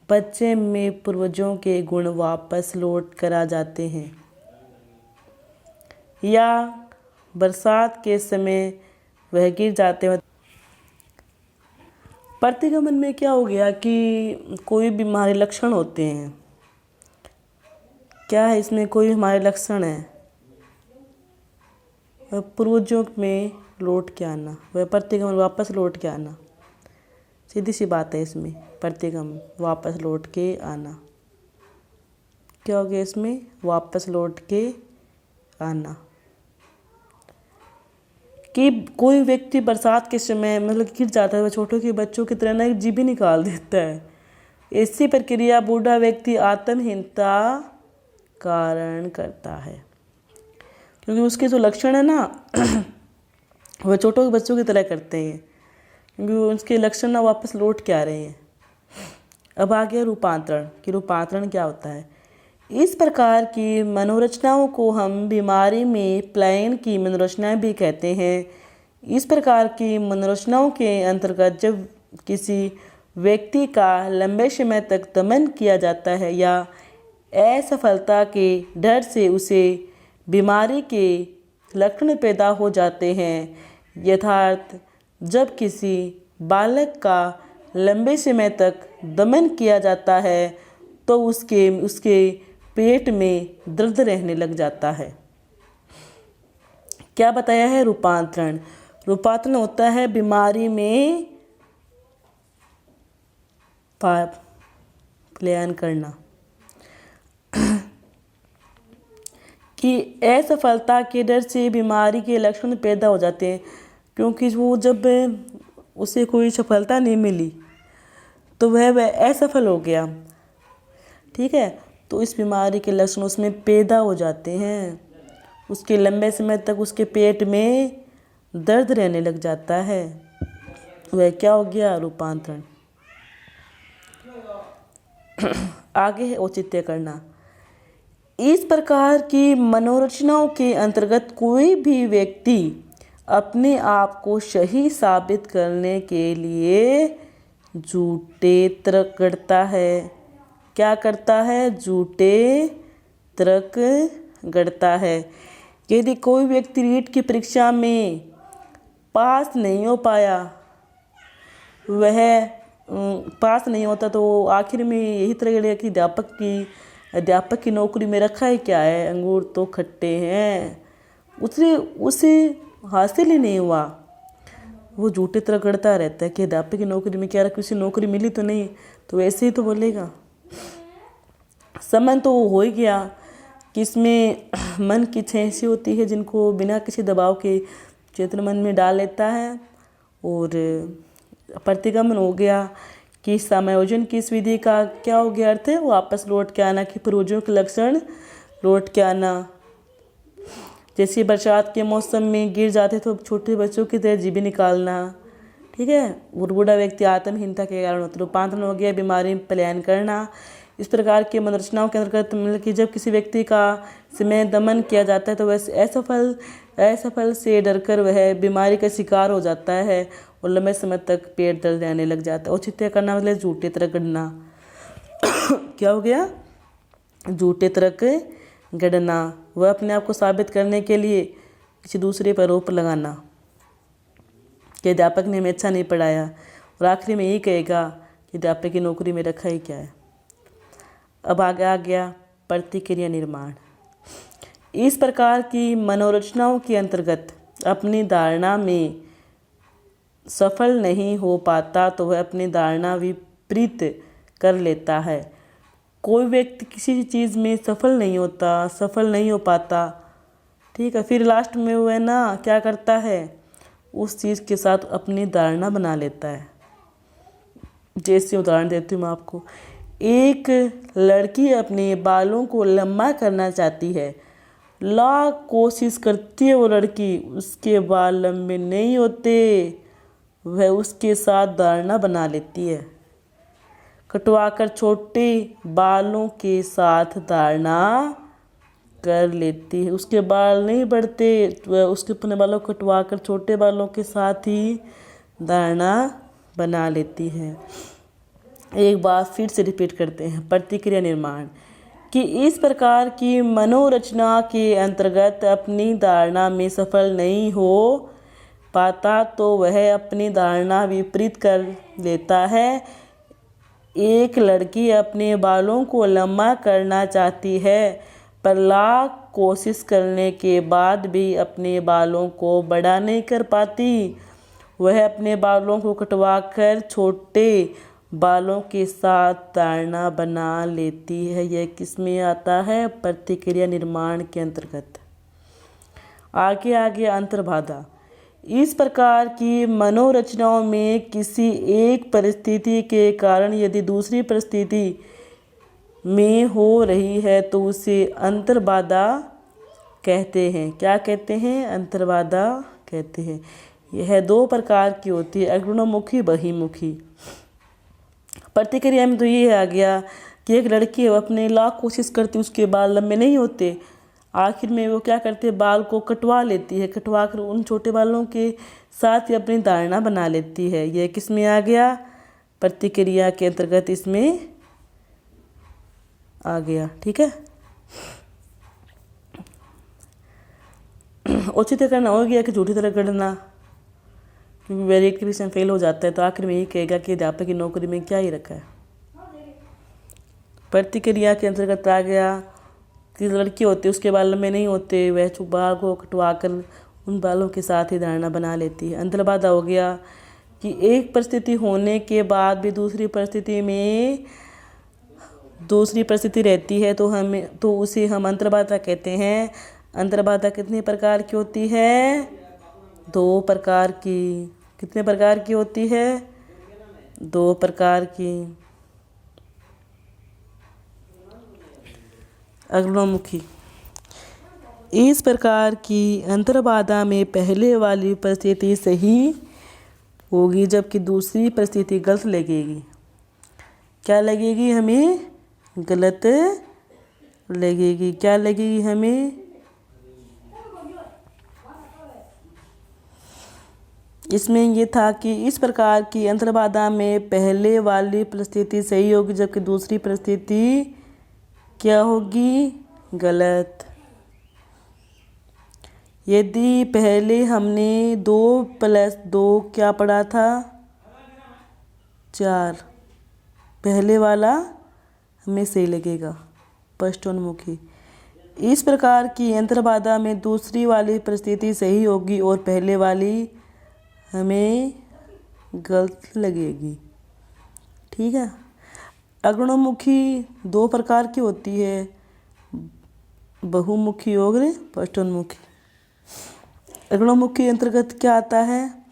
बच्चे में पूर्वजों के गुण वापस लौट कर आ जाते हैं, या बरसात के समय वह गिर जाते हैं। प्रतिगमन में क्या हो गया कि कोई भी हमारे लक्षण होते हैं, क्या है इसमें कोई हमारे लक्षण है, वह पूर्वजों में लौट के आना, वह प्रतिगमन वापस लौट के आना, सीधी सी बात है इसमें। प्रतिगमन वापस लौट के आना, क्या हो गया इसमें? वापस लौट के आना। कि कोई व्यक्ति बरसात के समय मतलब गिर जाता है, वह छोटों के बच्चों की तरह ना जीभी निकाल देता है। ऐसी प्रक्रिया बूढ़ा व्यक्ति आत्महीनता कारण करता है, क्योंकि उसके जो लक्षण है ना वह छोटों के बच्चों की तरह करते हैं, क्योंकि उसके लक्षण ना वापस लौट के आ रहे हैं। अब आ गया रूपांतरण, कि रूपांतरण क्या होता है। इस प्रकार की मनोरचनाओं को हम बीमारी में प्लायन की मनोरचनाएं भी कहते हैं। इस प्रकार की मनोरचनाओं के अंतर्गत जब किसी व्यक्ति का लंबे समय तक दमन किया जाता है या असफलता के डर से उसे बीमारी के लक्षण पैदा हो जाते हैं, यथार्थ जब किसी बालक का लंबे समय तक दमन किया जाता है तो उसके पेट में दर्द रहने लग जाता है। क्या बताया है? रूपांतरण। रूपांतरण होता है बीमारी में पलायन करना, कि असफलता के डर से बीमारी के लक्षण पैदा हो जाते हैं, क्योंकि वो जब उसे कोई सफलता नहीं मिली तो वह असफल हो गया। ठीक है, तो इस बीमारी के लक्षण उसमें पैदा हो जाते हैं। उसके लंबे समय तक उसके पेट में दर्द रहने लग जाता है। वह क्या हो गया? रूपांतरण। आगे है औचित्य करना। इस प्रकार की मनोरचनाओं के अंतर्गत कोई भी व्यक्ति अपने आप को सही साबित करने के लिए झूठे तर्क गढ़ता है। क्या करता है? झूठे तर्क गढ़ता है। यदि कोई व्यक्ति रीट की परीक्षा में पास नहीं हो पाया, वह पास नहीं होता तो आखिर में यही तरह गढ़ेगा कि अध्यापक की नौकरी में रखा है क्या है, अंगूर तो खट्टे हैं। उसे हासिल ही नहीं हुआ। वो झूठे तरह गढ़ता रहता है कि अध्यापक की नौकरी में क्या रखा, किसी नौकरी मिली तो नहीं, तो वैसे ही तो बोलेगा। समन तो हो ही गया कि इसमें मन की इच्छा ऐसी होती है जिनको बिना किसी दबाव के चेतन मन में डाल लेता है। और प्रतिगमन हो गया कि समायोजन की इस विधि का क्या हो गया अर्थ है? वापस लौट के आना, कि पूर्वजों के लक्षण लौट के आना। जैसे बरसात के मौसम में गिर जाते तो छोटे बच्चों की तरह जीभी निकालना, ठीक है। और बूढ़ा व्यक्ति आत्महीनता के कारण होता। रूपांतरण हो गया बीमारी में पलायन करना। इस प्रकार की मनोरचनाओं के अंतर्गत मतलब कि जब किसी व्यक्ति का समय दमन किया जाता है तो वह असफल से डरकर वह बीमारी का शिकार हो जाता है और लंबे समय तक पेट दर्द रहने लग जाता है। औचित्य करना मतलब झूठे तर्क गढ़ना। क्या हो गया? झूठे तर्क गढ़ना। वह अपने आप को साबित करने के लिए किसी दूसरे पर आरोप लगाना कि अध्यापक ने हमें अच्छा नहीं पढ़ाया, और आखिरी में यही कहेगा कि अध्यापक की नौकरी में रखा ही क्या है। अब आगे आ गया प्रतिक्रिया निर्माण। इस प्रकार की मनोरचनाओं के अंतर्गत अपनी धारणा में सफल नहीं हो पाता तो वह अपनी धारणा विपरीत कर लेता है। कोई व्यक्ति किसी चीज़ में सफल नहीं हो पाता, ठीक है, फिर लास्ट में वह ना क्या करता है? उस चीज़ के साथ अपनी धारणा बना लेता है। जैसे उदाहरण देती हूँ मैं आपको। एक लड़की अपने बालों को लंबा करना चाहती है, लाख कोशिश करती है वो लड़की, उसके बाल लंबे नहीं होते। वह उसके साथ धारणा बना लेती है। कटवाकर छोटे बालों के साथ धारणा कर लेती है। उसके बाल नहीं बढ़ते, वह उसके अपने बालों को कटवाकर छोटे बालों के साथ ही धारणा बना लेती है। एक बार फिर से रिपीट करते हैं। प्रतिक्रिया निर्माण कि इस प्रकार की मनोरचना के अंतर्गत अपनी धारणा में सफल नहीं हो पाता तो वह अपनी धारणा विपरीत कर लेता है। एक लड़की अपने बालों को लंबा करना चाहती है, पर लाख कोशिश करने के बाद भी अपने बालों को बड़ा नहीं कर पाती। वह अपने बालों को कटवाकर छोटे बालों के साथ धारणा बना लेती है। यह किसमें आता है? प्रतिक्रिया निर्माण के अंतर्गत। आगे अंतर्बाधा। इस प्रकार की मनोरचनाओं में किसी एक परिस्थिति के कारण यदि दूसरी परिस्थिति में हो रही है तो उसे अंतर्बाधा कहते हैं। क्या कहते हैं? अंतर्बाधा कहते हैं। यह दो प्रकार की होती है, अग्रणोमुखी, बहिर्मुखी। प्रतिक्रिया में तो ये आ गया कि एक लड़की है, अपने लाख कोशिश करती, उसके बाल लंबे नहीं होते। आखिर में वो क्या करती है? बाल को कटवा लेती है। कटवा कर उन छोटे बालों के साथ ही अपनी धारणा बना लेती है। यह किस में आ गया? प्रतिक्रिया के अंतर्गत इसमें आ गया, ठीक है। औचित्य करना हो गया कि झूठी तरह गढ़ना, क्योंकि वेरिएट के विषय फेल हो जाता है तो आखिर में यही कहेगा कि अध्यापक की नौकरी में क्या ही रखा है। प्रतिक्रिया के अंतर्गत आ गया कि लड़की होती है, उसके बाल लंबे नहीं होते, वह बाल को कटवा कर उन बालों के साथ ही धारणा बना लेती है। अंतर्बाधा हो गया कि एक परिस्थिति होने के बाद भी दूसरी परिस्थिति रहती है तो उसे हम अंतर्बाधा कहते हैं। अंतर्बाधा कितने प्रकार की होती है? दो प्रकार की। कितने प्रकार की होती है? दो प्रकार की। अग्रणोमुखी। इस प्रकार की अंतर्बाधा में पहले वाली परिस्थिति सही होगी जबकि दूसरी परिस्थिति गलत लगेगी। क्या लगेगी हमें? गलत लगेगी। क्या लगेगी हमें? इसमें ये था कि इस प्रकार की अंतर्बाधा में पहले वाली परिस्थिति सही होगी जबकि दूसरी परिस्थिति क्या होगी? गलत। यदि पहले हमने 2 + 2 क्या पढ़ा था? 4, पहले वाला हमें सही लगेगा, पृष्ठोन्मुखी। इस प्रकार की अंतर्बाधा में दूसरी वाली परिस्थिति सही होगी और पहले वाली हमें गलत लगेगी। ठीक है। अग्रणोमुखी 2 प्रकार की होती है, बहुमुखी और पृष्ठोन्मुखी। अग्रणोमुखी अंतर्गत क्या आता है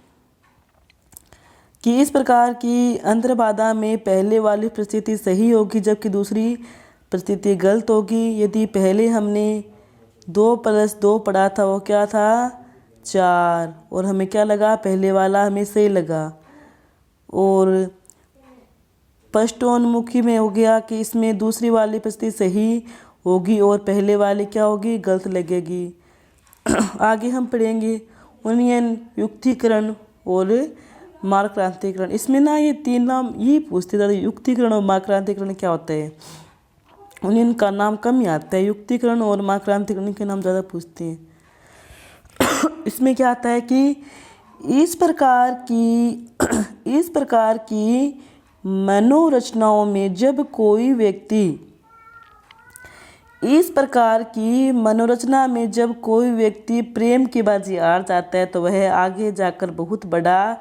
कि इस प्रकार की अंतर्बाधा में पहले वाली परिस्थिति सही होगी जबकि दूसरी परिस्थिति गलत होगी। यदि पहले हमने 2 + 2 पढ़ा था वो क्या था? 4, और हमें क्या लगा? पहले वाला हमें सही लगा। और पृष्ठोन्मुखी में हो गया कि इसमें दूसरी वाली परिस्थिति सही होगी और पहले वाली क्या होगी? गलत लगेगी। आगे हम पढ़ेंगे उन्नयन, युक्तिकरण और मार्गक्रांतिकरण। इसमें ना ये 3 नाम ये पूछते थे, युक्तिकरण और मार्गक्रांतिकरण क्या होता है। उन्नयन का नाम कम ही आता है, युक्तिकरण और मार्गक्रांतिकरण के नाम ज़्यादा पूछते हैं। इसमें क्या आता है कि इस प्रकार की मनोरचनाओं में जब कोई व्यक्ति प्रेम की बाजी हार जाता है तो वह आगे जाकर बहुत बड़ा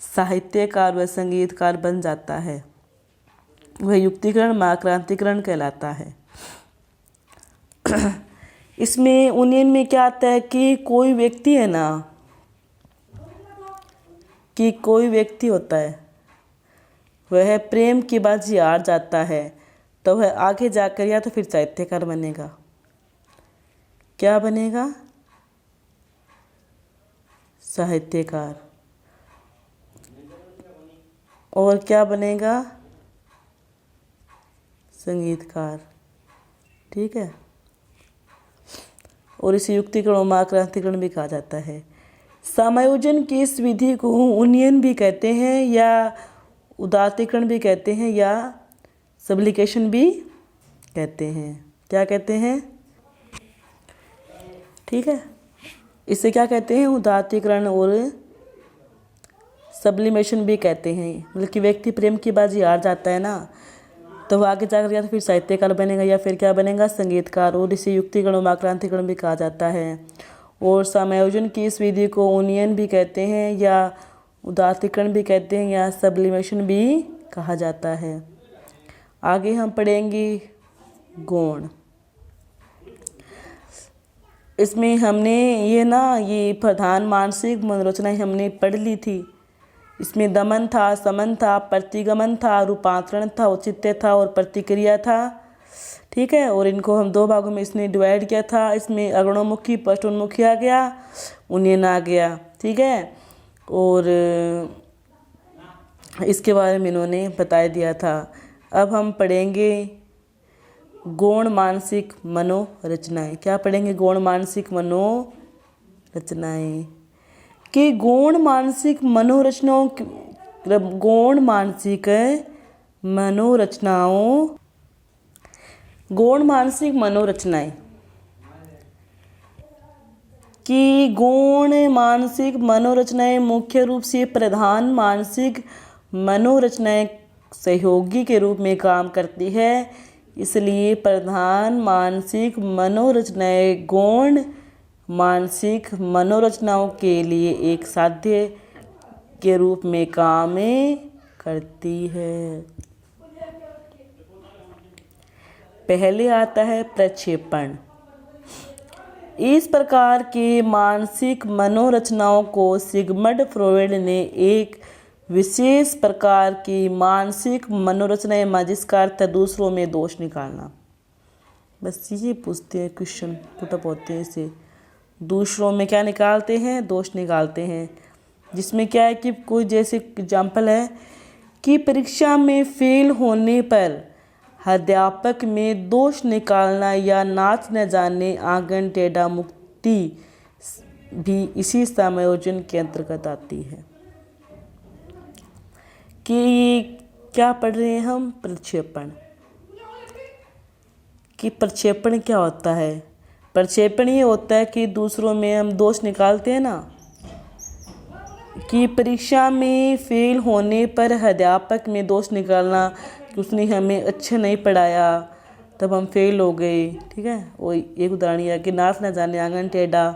साहित्यकार व संगीतकार बन जाता है। वह युक्तिकरण मार्गक्रांतिकरण कहलाता है। इसमें उन्नयन में क्या आता है कि कोई व्यक्ति है ना, कि कोई व्यक्ति होता है वह प्रेम की बाजी हार जाता है तो वह आगे जाकर या तो फिर साहित्यकार बनेगा। क्या बनेगा? साहित्यकार। और क्या बनेगा? संगीतकार। ठीक है। और इसे युक्तिकरण और मार्गक्रांतिकरण भी कहा जाता है। समायोजन की इस विधि को उन्नयन भी कहते हैं या उदात्तीकरण भी कहते हैं या सब्लिकेशन भी कहते हैं। क्या कहते हैं? ठीक है। इसे क्या कहते हैं? उदात्तीकरण और सब्लिमेशन भी कहते हैं। मतलब कि व्यक्ति प्रेम की बाजी हार जाता है ना तो वह आगे जाकर या तो फिर साहित्यकार बनेगा या फिर क्या बनेगा? संगीतकार। और इसे युक्तिकरण और मार्गक्रांतिकरण भी कहा जाता है। और समायोजन की इस विधि को उन्नयन भी कहते हैं या उदात्तीकरण भी कहते हैं या सब्लिमेशन भी कहा जाता है। आगे हम पढ़ेंगे गौण। इसमें हमने ये प्रधान मानसिक मनोरचनाएं हमने पढ़ ली थी। इसमें दमन था, समन था, प्रतिगमन था, रूपांतरण था, औचित्य था और प्रतिक्रिया था। ठीक है। और इनको हम 2 भागों में इसने डिवाइड किया था। इसमें अग्रणोमुखी पृष्ठोन्मुखी आ गया, उन्नयन आ गया। ठीक है। और इसके बारे में इन्होंने बता दिया था। अब हम पढ़ेंगे गौण मानसिक मनोरचनाएं। क्या पढ़ेंगे? गौण मानसिक मनोरचनाएं। कि गौण मानसिक मनोरचनाएं मुख्य रूप से प्रधान मानसिक मनोरचनाएं सहयोगी के रूप में काम करती है। इसलिए प्रधान मानसिक मनोरचनाएं गौण मानसिक मनोरचनाओं के लिए एक साध्य के रूप में काम करती है। पहले आता है प्रक्षेपण। इस प्रकार के मानसिक मनोरचनाओं को सिगमंड फ्रॉयड ने एक विशेष प्रकार की मानसिक मनोरचनाएं जिसका अर्थ है दूसरों में दोष निकालना। बस ये पूछते हैं, क्वेश्चन पुटअप होते हैं इसे। दूसरों में क्या निकालते हैं, दोष निकालते हैं, जिसमें क्या है कि कोई जैसे एग्जाम्पल है कि परीक्षा में फेल होने पर अध्यापक में दोष निकालना या नाच न जाने आंगन टेढ़ा मुक्ति भी इसी समायोजन के अंतर्गत आती है। कि क्या पढ़ रहे हैं हम, प्रक्षेपण। कि प्रक्षेपण क्या होता है? प्रक्षेपण ये होता है कि दूसरों में हम दोष निकालते हैं ना, कि परीक्षा में फेल होने पर अध्यापक में दोष निकालना कि उसने हमें अच्छे नहीं पढ़ाया तब हम फेल हो गए। ठीक है, वो एक उदाहरण है कि नाच न जाने आंगन टेढ़ा,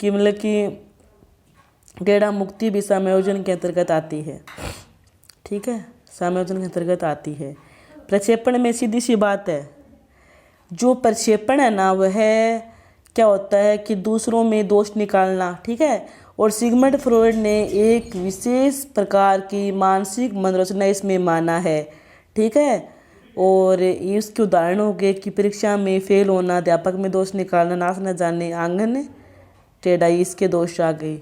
कि मतलब कि टेढ़ा मुक्ति भी समायोजन के अंतर्गत आती है। ठीक है, समायोजन के अंतर्गत आती है। प्रक्षेपण में सीधी सी बात है, जो प्रक्षेपण है ना वह क्या होता है कि दूसरों में दोष निकालना। ठीक है, और सिगमंड फ्रॉयड ने एक विशेष प्रकार की मानसिक मनोरचना इसमें माना है। ठीक है, और इसके उदाहरण हो गए कि परीक्षा में फेल होना, अध्यापक में दोष निकालना, नाच न जाने आंगन टेढ़ा, इसके दोष आ गए।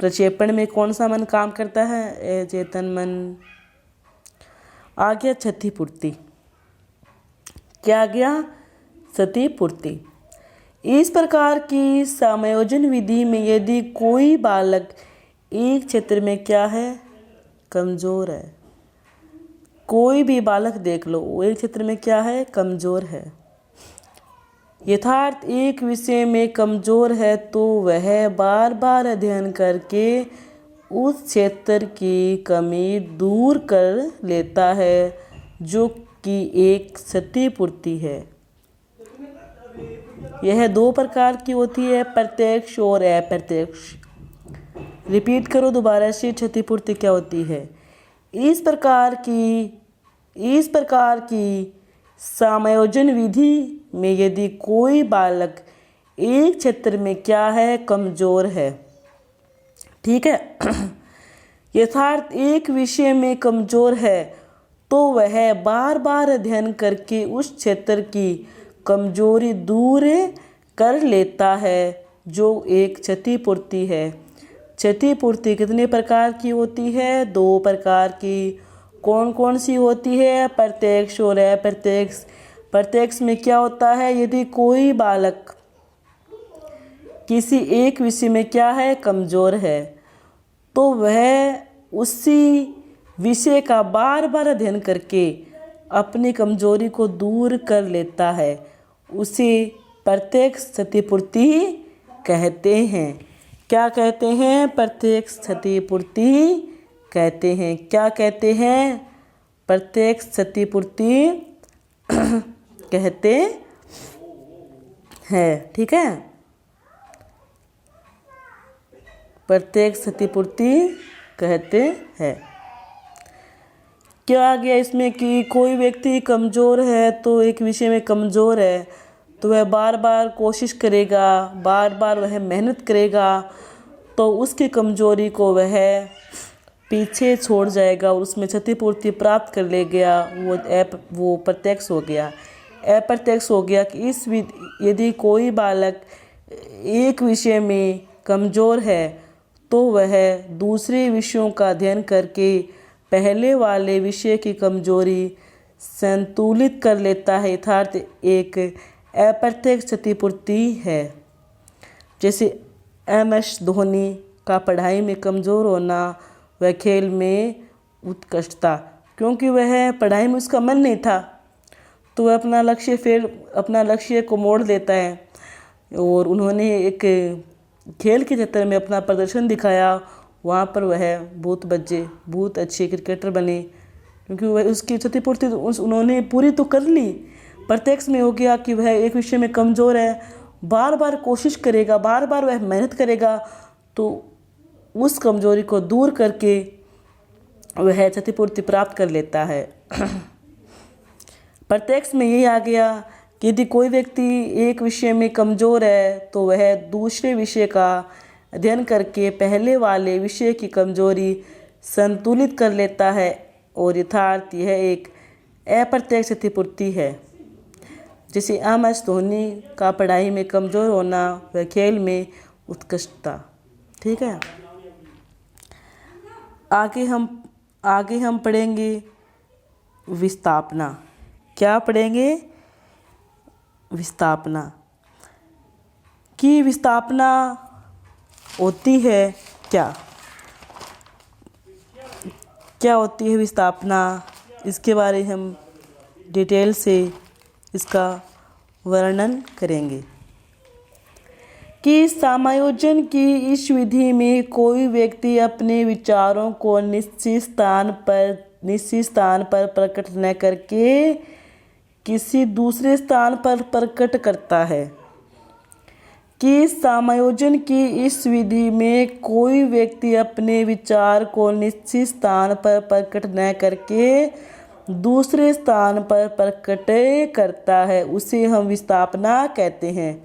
प्रक्षेपण में कौन सा मन काम करता है? चेतन मन। आ गया क्षतिपूर्ति। क्या आ गया? क्षतिपूर्ति। इस प्रकार की समायोजन विधि में यदि कोई बालक एक क्षेत्र में क्या है, कमज़ोर है, कोई भी बालक देख लो वो एक क्षेत्र में क्या है, कमज़ोर है, यथार्थ एक विषय में कमज़ोर है, तो वह बार बार अध्ययन करके उस क्षेत्र की कमी दूर कर लेता है, जो कि एक क्षतिपूर्ति है। यह दो प्रकार की होती है, प्रत्यक्ष और अप्रत्यक्ष। रिपीट करो दोबारा से, क्षतिपूर्ति क्या होती है? इस प्रकार की समायोजन विधि में यदि कोई बालक एक क्षेत्र में क्या है, कमज़ोर है, ठीक है, यथार्थ एक विषय में कमज़ोर है, तो वह बार बार अध्ययन करके उस क्षेत्र की कमजोरी दूर कर लेता है, जो एक क्षतिपूर्ति है। क्षतिपूर्ति कितने प्रकार की होती है? दो प्रकार की। कौन कौन सी होती है? प्रत्यक्ष और अप्रत्यक्ष। प्रत्यक्ष में क्या होता है? यदि कोई बालक किसी एक विषय में क्या है, कमज़ोर है, तो वह उसी विषय का बार बार अध्ययन करके अपनी कमजोरी को दूर कर लेता है, उसे प्रत्यक्ष क्षतिपूर्ति कहते हैं। क्या कहते हैं? प्रत्यक्ष क्षतिपूर्ति कहते हैं। क्या कहते हैं? प्रत्यक्ष क्षतिपूर्ति कहते हैं। ठीक है, प्रत्यक्ष क्षतिपूर्ति कहते हैं। क्या आ गया इसमें कि कोई व्यक्ति कमज़ोर है, तो एक विषय में कमज़ोर है, तो वह बार बार कोशिश करेगा, बार बार वह मेहनत करेगा, तो उसकी कमज़ोरी को वह पीछे छोड़ जाएगा और उसमें क्षतिपूर्ति प्राप्त कर ले गया। वो प्रत्यक्ष हो गया। अप्रत्यक्ष हो गया कि यदि कोई बालक एक विषय में कमज़ोर है, तो वह दूसरे विषयों का अध्ययन करके पहले वाले विषय की कमजोरी संतुलित कर लेता है, यथार्थ एक अप्रत्यक्ष क्षतिपूर्ति है। जैसे MS धोनी का पढ़ाई में कमज़ोर होना, वह खेल में उत्कृष्टता, क्योंकि वह पढ़ाई में उसका मन नहीं था, तो वह अपना लक्ष्य को मोड़ देता है, और उन्होंने एक खेल के क्षेत्र में अपना प्रदर्शन दिखाया। वहाँ पर वह बहुत अच्छे क्रिकेटर बने, क्योंकि वह उसकी क्षतिपूर्ति उन्होंने पूरी तो कर ली। प्रत्यक्ष में हो गया कि वह एक विषय में कमज़ोर है, बार बार कोशिश करेगा, बार बार वह मेहनत करेगा, तो उस कमजोरी को दूर करके वह क्षतिपूर्ति प्राप्त कर लेता है। प्रत्यक्ष में यही आ गया कि यदि कोई व्यक्ति एक विषय में कमज़ोर है, तो वह दूसरे विषय का अध्ययन करके पहले वाले विषय की कमजोरी संतुलित कर लेता है, और यथार्थ यह एक अप्रत्यक्ष क्षतिपूर्ति है। जैसे MS धोनी का पढ़ाई में कमज़ोर होना व खेल में उत्कृष्टता। ठीक है, आगे हम पढ़ेंगे विस्थापना। क्या पढ़ेंगे? विस्थापना। कि विस्थापना होती है क्या होती है विस्थापना, इसके बारे में हम डिटेल से इसका वर्णन करेंगे। कि समायोजन की इस विधि में कोई व्यक्ति अपने विचारों को निश्चित स्थान पर प्रकट न करके किसी दूसरे स्थान पर प्रकट करता है। कि समायोजन की इस विधि में कोई व्यक्ति अपने विचार को निश्चित स्थान पर प्रकट न करके दूसरे स्थान पर प्रकट करता है, उसे हम विस्थापना कहते हैं।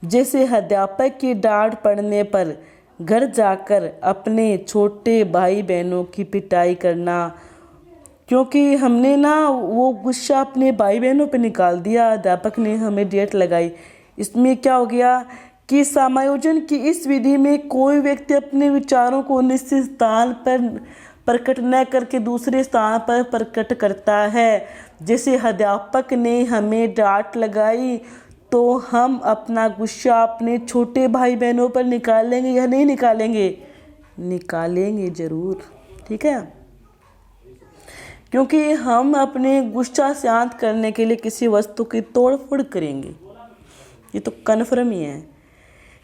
जैसे अध्यापक की डांट पड़ने पर घर जाकर अपने छोटे भाई बहनों की पिटाई करना, क्योंकि हमने ना वो गुस्सा अपने भाई बहनों पे निकाल दिया, अध्यापक ने हमें डांट लगाई। इसमें क्या हो गया कि समायोजन की इस विधि में कोई व्यक्ति अपने विचारों को निश्चित स्थान पर प्रकट न करके दूसरे स्थान पर प्रकट करता है। जैसे अध्यापक ने हमें डांट लगाई तो हम अपना गुस्सा अपने छोटे भाई बहनों पर निकालेंगे या नहीं निकालेंगे? निकालेंगे ज़रूर। ठीक है, क्योंकि हम अपने गुस्सा शांत करने के लिए किसी वस्तु की तोड़ फोड़ करेंगे, ये तो कन्फर्म ही है।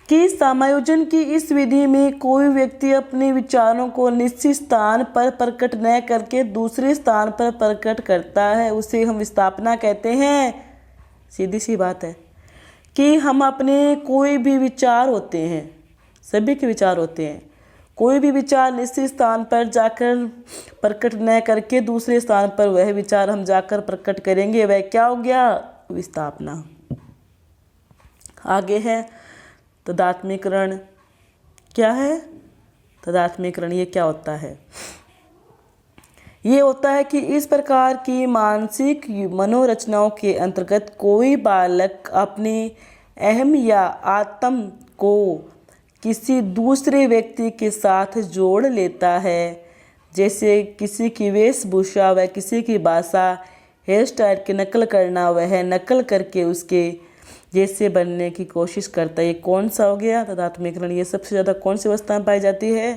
कि समायोजन की इस विधि में कोई व्यक्ति अपने विचारों को निश्चित स्थान पर प्रकट न करके दूसरे स्थान पर प्रकट करता है, उसे हम विस्थापना कहते हैं। सीधी सी बात है कि हम अपने कोई भी विचार होते हैं, सभी के विचार होते हैं, कोई भी विचार निश्चित स्थान पर जाकर प्रकट न करके दूसरे स्थान पर वह विचार हम जाकर प्रकट करेंगे, वह क्या हो गया? विस्थापना। आगे है तादात्म्यकरण। क्या है तादात्म्यकरण? ये क्या होता है? ये होता है कि इस प्रकार की मानसिक मनोरचनाओं के अंतर्गत कोई बालक अपने अहम या आत्म को किसी दूसरे व्यक्ति के साथ जोड़ लेता है। जैसे किसी की वेशभूषा व किसी की भाषा, हेयर स्टाइल की नकल करना, वह नकल करके उसके जैसे बनने की कोशिश करता है। ये कौन सा हो गया? तादात्म्यकरण। ये सबसे ज़्यादा कौन सी अवस्था में पाई जाती है?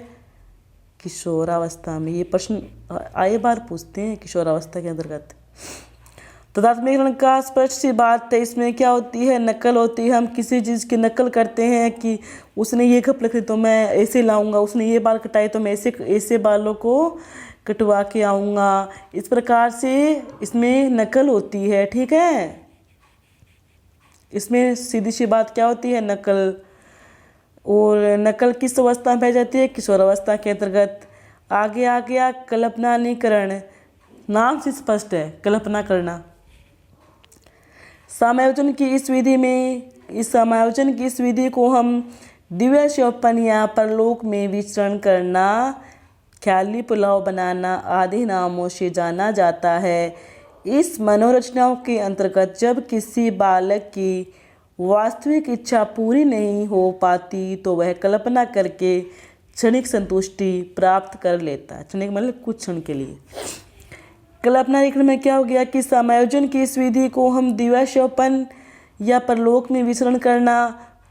किशोरावस्था में। ये प्रश्न आए बार पूछते हैं किशोरावस्था के अंतर्गत। तादात्म्यकरण का स्पष्ट सी बात है, इसमें क्या होती है? नकल होती है। हम किसी चीज़ की नकल करते हैं कि उसने ये कपड़े खरीदे तो मैं ऐसे लाऊंगा, उसने ये बाल कटाए तो मैं ऐसे बालों को कटवा के आऊँगा। इस प्रकार से इसमें नकल होती है। ठीक है, इसमें सीधी सी बात क्या होती है? नकल। और नकल किस अवस्था में पाई जाती है? किशोरावस्था के अंतर्गत। आगे आ गया कल्पनानीकरण। नाम से स्पष्ट है, कल्पना करना। समायोजन की इस विधि को हम दिव्य स्वप्न या परलोक में विचरण करना, ख्याली पुलाव बनाना आदि नामों से जाना जाता है। इस मनोरचनाओं के अंतर्गत जब किसी बालक की वास्तविक इच्छा पूरी नहीं हो पाती तो वह कल्पना करके क्षणिक संतुष्टि प्राप्त कर लेता है। क्षणिक मतलब कुछ क्षण के लिए। कल्पनानीकरण में क्या हो गया कि समायोजन की इस विधि को हम दिव्यास्वप्न या परलोक में विचरण करना,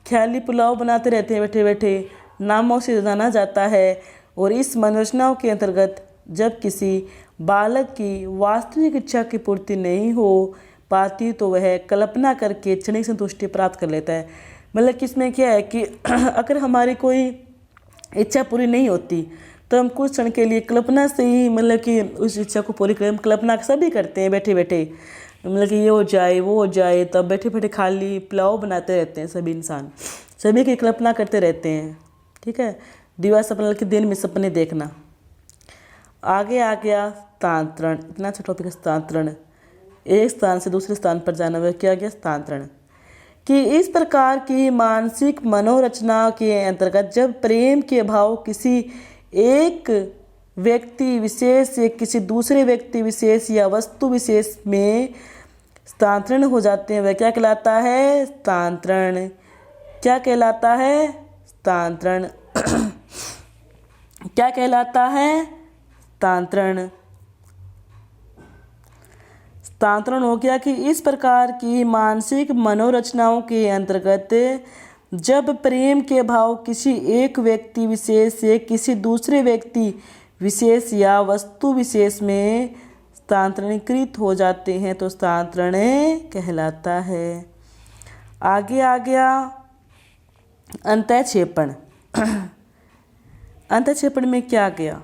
ख्याली पुलाव बनाते रहते हैं बैठे बैठे, नामों से जाना जाता है। और इस मनोरचनाओं के अंतर्गत जब किसी बालक की वास्तविक इच्छा की पूर्ति नहीं हो पाती तो वह कल्पना करके क्षणिक संतुष्टि प्राप्त कर लेता है। मतलब कि इसमें क्या है कि अगर हमारी कोई इच्छा पूरी नहीं होती तो हम कुछ क्षण के लिए कल्पना से ही मतलब कि उस इच्छा को पूरी करें। कल्पना सभी करते हैं बैठे बैठे, मतलब कि ये हो जाए वो हो जाए, तब बैठे बैठे खाली पुलाव बनाते रहते हैं सभी इंसान, सभी की कल्पना करते रहते हैं। ठीक है, दिवा सपना के दिन में सपने देखना। आगे आ गया स्थानांतरण। इतना अच्छा टॉपिक है स्थानांतरण, एक स्थान से दूसरे स्थान पर जाना। वह क्या गया? स्थानांतरण। कि इस प्रकार की मानसिक मनोरचना के अंतर्गत जब प्रेम के भाव किसी एक व्यक्ति विशेष से किसी दूसरे व्यक्ति विशेष या वस्तु विशेष में स्थानांतरण हो जाते हैं वह क्या कहलाता है? स्थानांतरण। क्या कहलाता है? स्थानांतरण। क्या कहलाता है? स्थानांतरण। स्थानांतरण हो गया कि इस प्रकार की मानसिक मनोरचनाओं के अंतर्गत जब प्रेम के भाव किसी एक व्यक्ति विशेष से किसी दूसरे व्यक्ति विशेष या वस्तु विशेष में स्थानांतरीकृत हो जाते हैं तो स्थानांतरण कहलाता है। आगे आ गया अंतःक्षेपण। अंतःक्षेपण में क्या गया?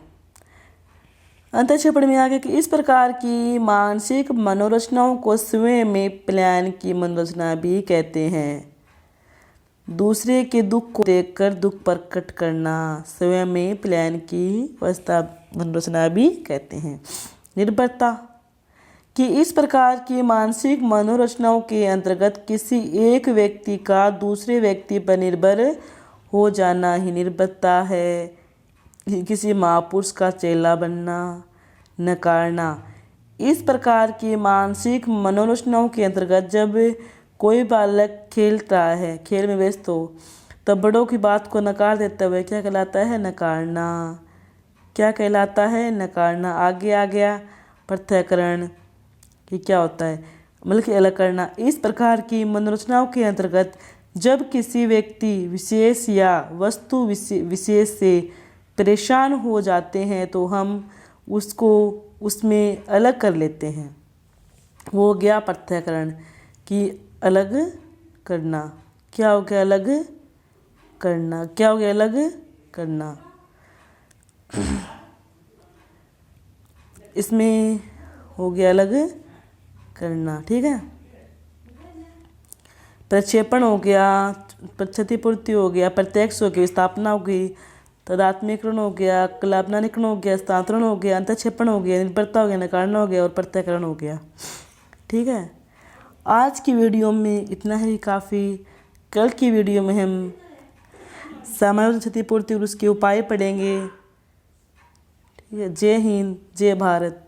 अंतःक्षेपण में आ गया कि इस प्रकार की मानसिक मनोरचनाओं को स्वयं में प्लान की मनोरचना भी कहते हैं। दूसरे के दुख को देखकर दुख प्रकट करना स्वयं में प्लान की मनोरचना भी कहते हैं। निर्भरता कि इस प्रकार की मानसिक मनोरचनाओं के अंतर्गत किसी एक व्यक्ति का दूसरे व्यक्ति पर निर्भर हो जाना ही निर्भरता है। किसी महापुरुष का चेला बनना, नकारना। इस प्रकार की मानसिक मनोरचनाओं के अंतर्गत जब कोई बालक खेलता है, खेल में व्यस्त हो, तब बड़ों की बात को नकार देता हुए क्या कहलाता है? नकारना। क्या कहलाता है? नकारना। आगे आ गया पृथक्करण कि क्या होता है? मतलब कि अलग करना। इस प्रकार की मनोरचनाओं के अंतर्गत जब किसी व्यक्ति विशेष या वस्तु विशेष से परेशान हो जाते हैं तो हम उसको उसमें अलग कर लेते हैं। वो हो गया पृथक्करण कि अलग करना। क्या हो गया? अलग करना। क्या हो गया? अलग करना। इसमें हो गया अलग करना। ठीक है। प्रक्षेपण हो गया, क्षतिपूर्ति हो गया, प्रत्यक्ष हो गया, स्थापना हो गई, तदात्मीकरण हो गया, कल्पनाकरण हो गया, स्थानांतरण हो गया, अंतःक्षेपण हो गया, निर्भरता हो गया, नकारना हो गया और प्रत्यक्करण हो गया। ठीक है। आज की वीडियो में इतना ही काफ़ी। कल की वीडियो में हम सामान्य क्षतिपूर्ति और उसके उपाय पढ़ेंगे। ठीक है। जय हिंद, जय भारत।